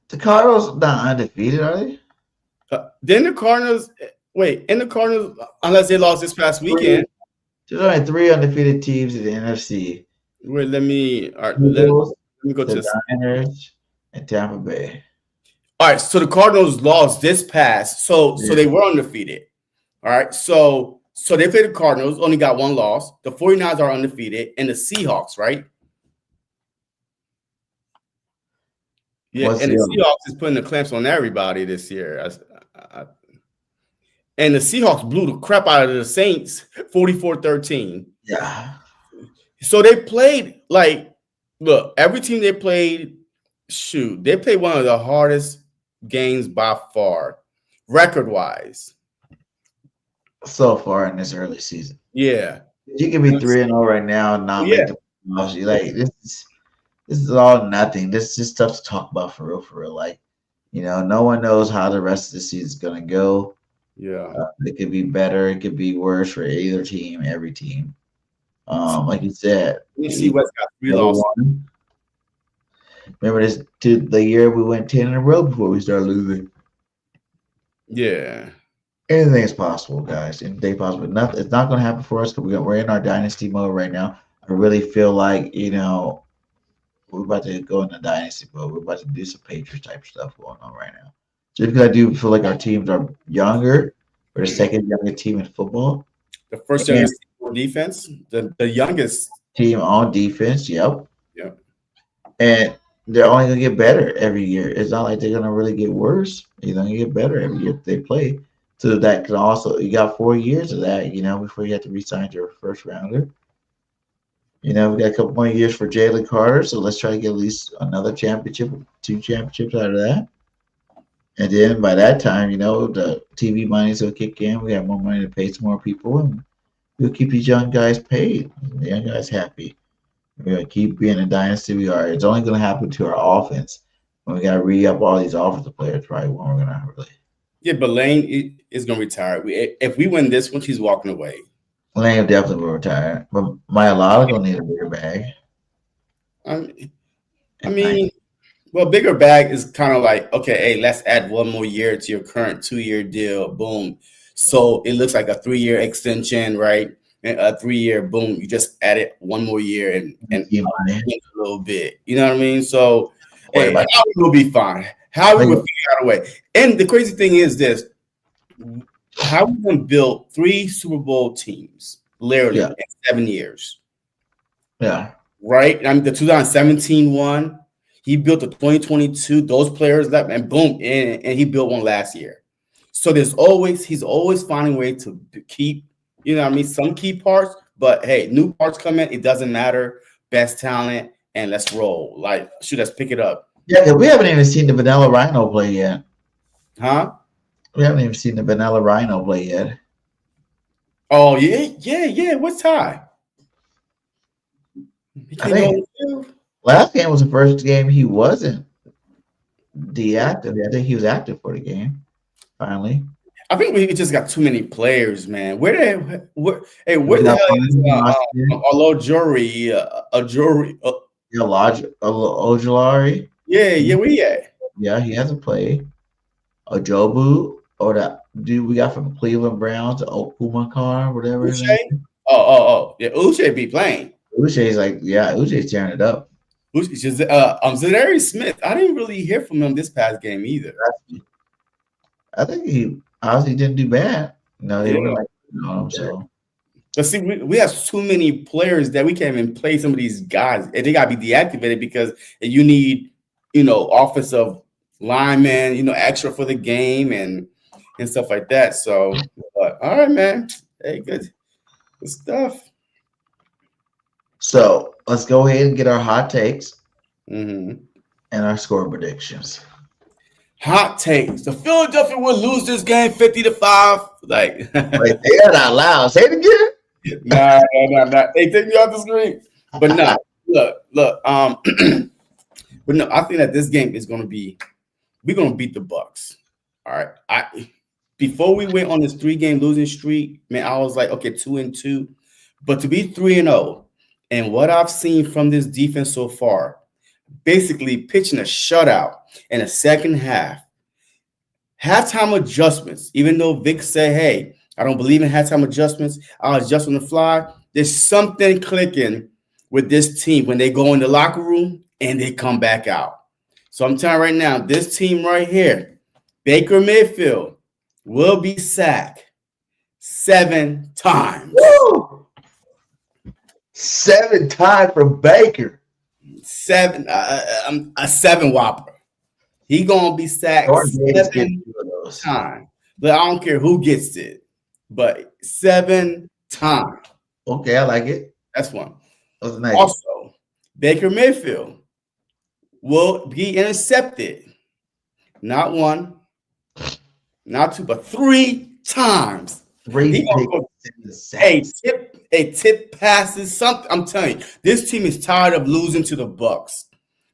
The Cardinals not undefeated, are they? Then the Cardinals – wait, in the Cardinals, unless they lost this past weekend. There's only 3 undefeated teams in the NFC. Wait, let me go to the Niners and Tampa Bay. All right, so the Cardinals lost this past, so they were undefeated. All right, so they played the Cardinals, only got 1 loss. The 49ers are undefeated, and the Seahawks, right? Yeah, and the Seahawks is putting the clamps on everybody this year. And the Seahawks blew the crap out of the Saints 44-13. Yeah. So they played look, every team they played, they played one of the hardest games by far, record-wise. So far in this early season. Yeah. You can be 3-0 right now and not make the playoffs. Like this is all nothing. This is just stuff to talk about for real. Like, you know, no one knows how the rest of the season is gonna go. Yeah. It could be better, it could be worse for either team, every team. Like you said, you see West got 3 losses. Remember the year we went 10 in a row before we started losing. Yeah. Anything is possible, guys. Anything possible. Nothing. It's not going to happen for us because we're in our dynasty mode right now. I really feel like, you know, we're about to go into dynasty mode. We're about to do some Patriots type stuff going on right now. Just because I do feel like our teams are younger. We're the second youngest team in football. The first youngest team on defense. The youngest team on defense. Yep. Yep. And they're only going to get better every year. It's not like they're going to really get worse. They're going to get better every year they play. So that can also, you got 4 years of that, you know, before you have to re-sign your first rounder. You know, we got a couple more years for Jalen Carter, so let's try to get at least another championship, 2 championships out of that. And then by that time, you know, the TV money's will kick in. We have more money to pay some more people, and we'll keep these young guys paid. The young guys happy. We're going to keep being a dynasty we are. It's only going to happen to our offense when we got to re-up all these offensive players, right? When we're going to really. Yeah, but Lane is going to retire. If we win this one, he's walking away. Lane definitely will retire. But Myalala will need a bigger bag. I mean, well, bigger bag is kind of like, okay, hey, let's add 1 more year to your current 2-year deal. Boom. So it looks like a 3-year extension, right? And a 3-year, boom, you just added 1 more year and a little bit. You know what I mean? So hey, Howie will be fine. Howie will figure out a way. And the crazy thing is this. Howie built 3 Super Bowl teams, literally, in 7 years. Yeah. Right? I mean, the 2017 one, he built the 2022, those players left, and boom, and he built one last year. So he's always finding a way to keep, you know what I mean, some key parts, but hey, new parts come in, it doesn't matter. Best talent, and let's roll. Like, let's pick it up. Yeah, because we haven't even seen the Vanilla Rhino play yet. Huh? We haven't even seen the Vanilla Rhino play yet. Oh yeah. What's Ty? He I came on think the field. last game was the first game he wasn't deactivated. I think he was active for the game. Finally, I think we just got too many players, man. Where we the got hell is Brian Austin, Alojuri? Ajuri? Ojulari. Yeah, where he at? Yeah, he hasn't played. Ojobu, or that dude we got from Cleveland Browns, Okumakar, whatever his name. Uche? Oh. Yeah, Uche be playing. Uche's Uche's tearing it up. Zadarius Smith. I didn't really hear from him this past game either. I think he obviously didn't do bad. No, they were like, so. But see, we have too many players that we can't even play some of these guys. And they gotta be deactivated because you need, offensive linemen, extra for the game and stuff like that. So, but all right, man. Hey, good stuff. So let's go ahead and get our hot takes and our score predictions. Hot takes. The Philadelphia will lose this game 50-5. Like, say that out loud. Say it again. Nah. Hey, take me off the screen. But no, look. But no, I think that this game is going to be. We're going to beat the Bucs. All right. Before we went on this 3-game losing streak, man, I was like, okay, 2-2. But to be 3-0, and what I've seen from this defense so far, basically pitching a shutout in the second half. Halftime adjustments, even though Vic said, hey, I don't believe in halftime adjustments, I'll adjust on the fly. There's something clicking with this team when they go in the locker room and they come back out. So I'm telling you right now, this team right here, Baker Mayfield, will be sacked 7 times. Woo! 7 times from Baker. 7, a 7 whopper. He gonna be sacked 7 times. But I don't care who gets it. But 7 times. Okay, I like it. That's one. That's nice. Also, Baker Mayfield will be intercepted. Not 1, not 2, but 3 times. 3 tip passes, something. I'm telling you, this team is tired of losing to the Bucs.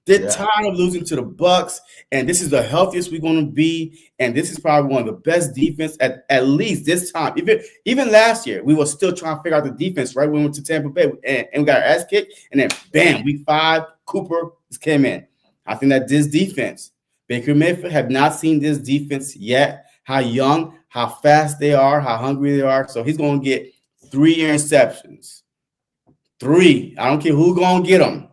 They're tired of losing to the Bucs, and this is the healthiest we're going to be. And this is probably one of the best defense at least this time. Even last year, we were still trying to figure out the defense. Right, we went to Tampa Bay and we got our ass kicked, and then bam, week 5, Cooper just came in. I think that this defense, Baker Mayfield, have not seen this defense yet. How young, how fast they are, how hungry they are. So he's going to get 3 interceptions. 3. I don't care who's going to get them.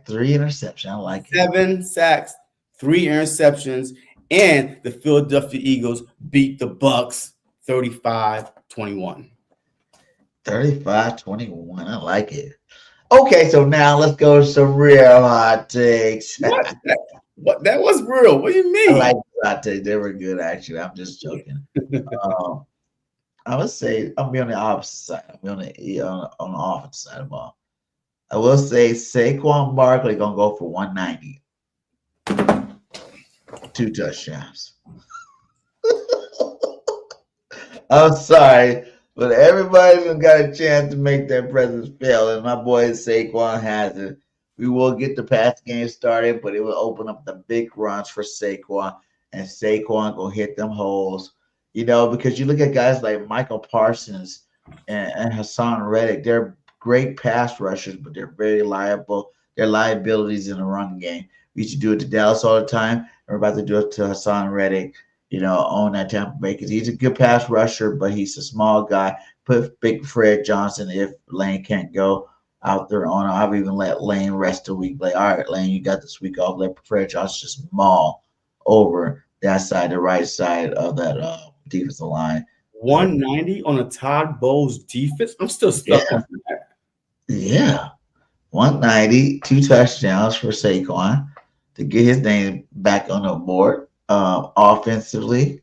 3 interceptions. I like it. 7 sacks, 3 interceptions, and the Philadelphia Eagles beat the Bucs 35-21. 35-21. I like it. Okay, so now let's go to some real hot takes. What? That was real. What do you mean? I like hot takes. They were good, actually. I'm just joking. I would say I'm be on the opposite side. I'm be on the offensive side of the ball. I will say Saquon Barkley gonna go for 190. 2 touchdowns. I'm sorry, but everybody's got a chance to make their presence felt, and my boy Saquon has it. We will get the pass game started, but it will open up the big runs for Saquon, and Saquon gonna hit them holes. Because you look at guys like Michael Parsons and Hassan Reddick, they're great pass rushers, but they're very liable. They're liabilities in the run game. We used to do it to Dallas all the time, and we're about to do it to Hassan Reddick, on that Tampa Bay, because he's a good pass rusher, but he's a small guy. Put big Fred Johnson if Lane can't go out there on. I've even let Lane rest a week. Like, all right, Lane, you got this week off. Let Fred Johnson just maul over that side, the right side of that defensive line. 190 on a Todd Bowles defense? I'm still stuck on that. Yeah. 190, 2 touchdowns for Saquon to get his name back on the board. Offensively,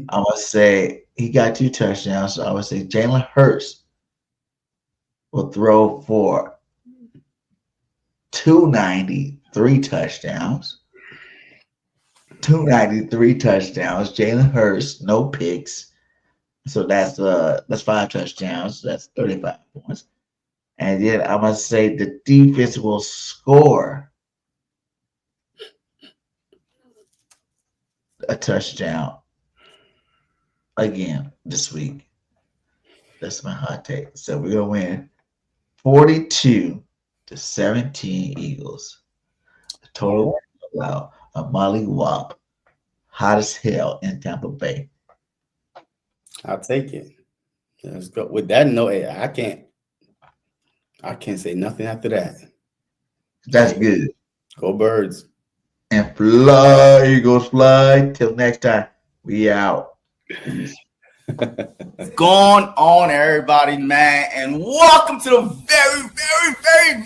I would say he got 2 touchdowns. So I would say Jalen Hurts will throw for 293 touchdowns. 293 touchdowns. Jalen Hurts, no picks. So that's 5 touchdowns. That's 35 points. And then I must say the defense will score a touchdown again this week. That's my hot take. So we're gonna win 42-17 Eagles. The total about a Molly Wop, hot as hell in Tampa Bay. I'll take it. Let's go. With that note, I can't say nothing after that. That's good. Go Birds. And fly, Eagles, fly. Till next time, we out. What's going on, everybody, man? And welcome to the very, very, very, very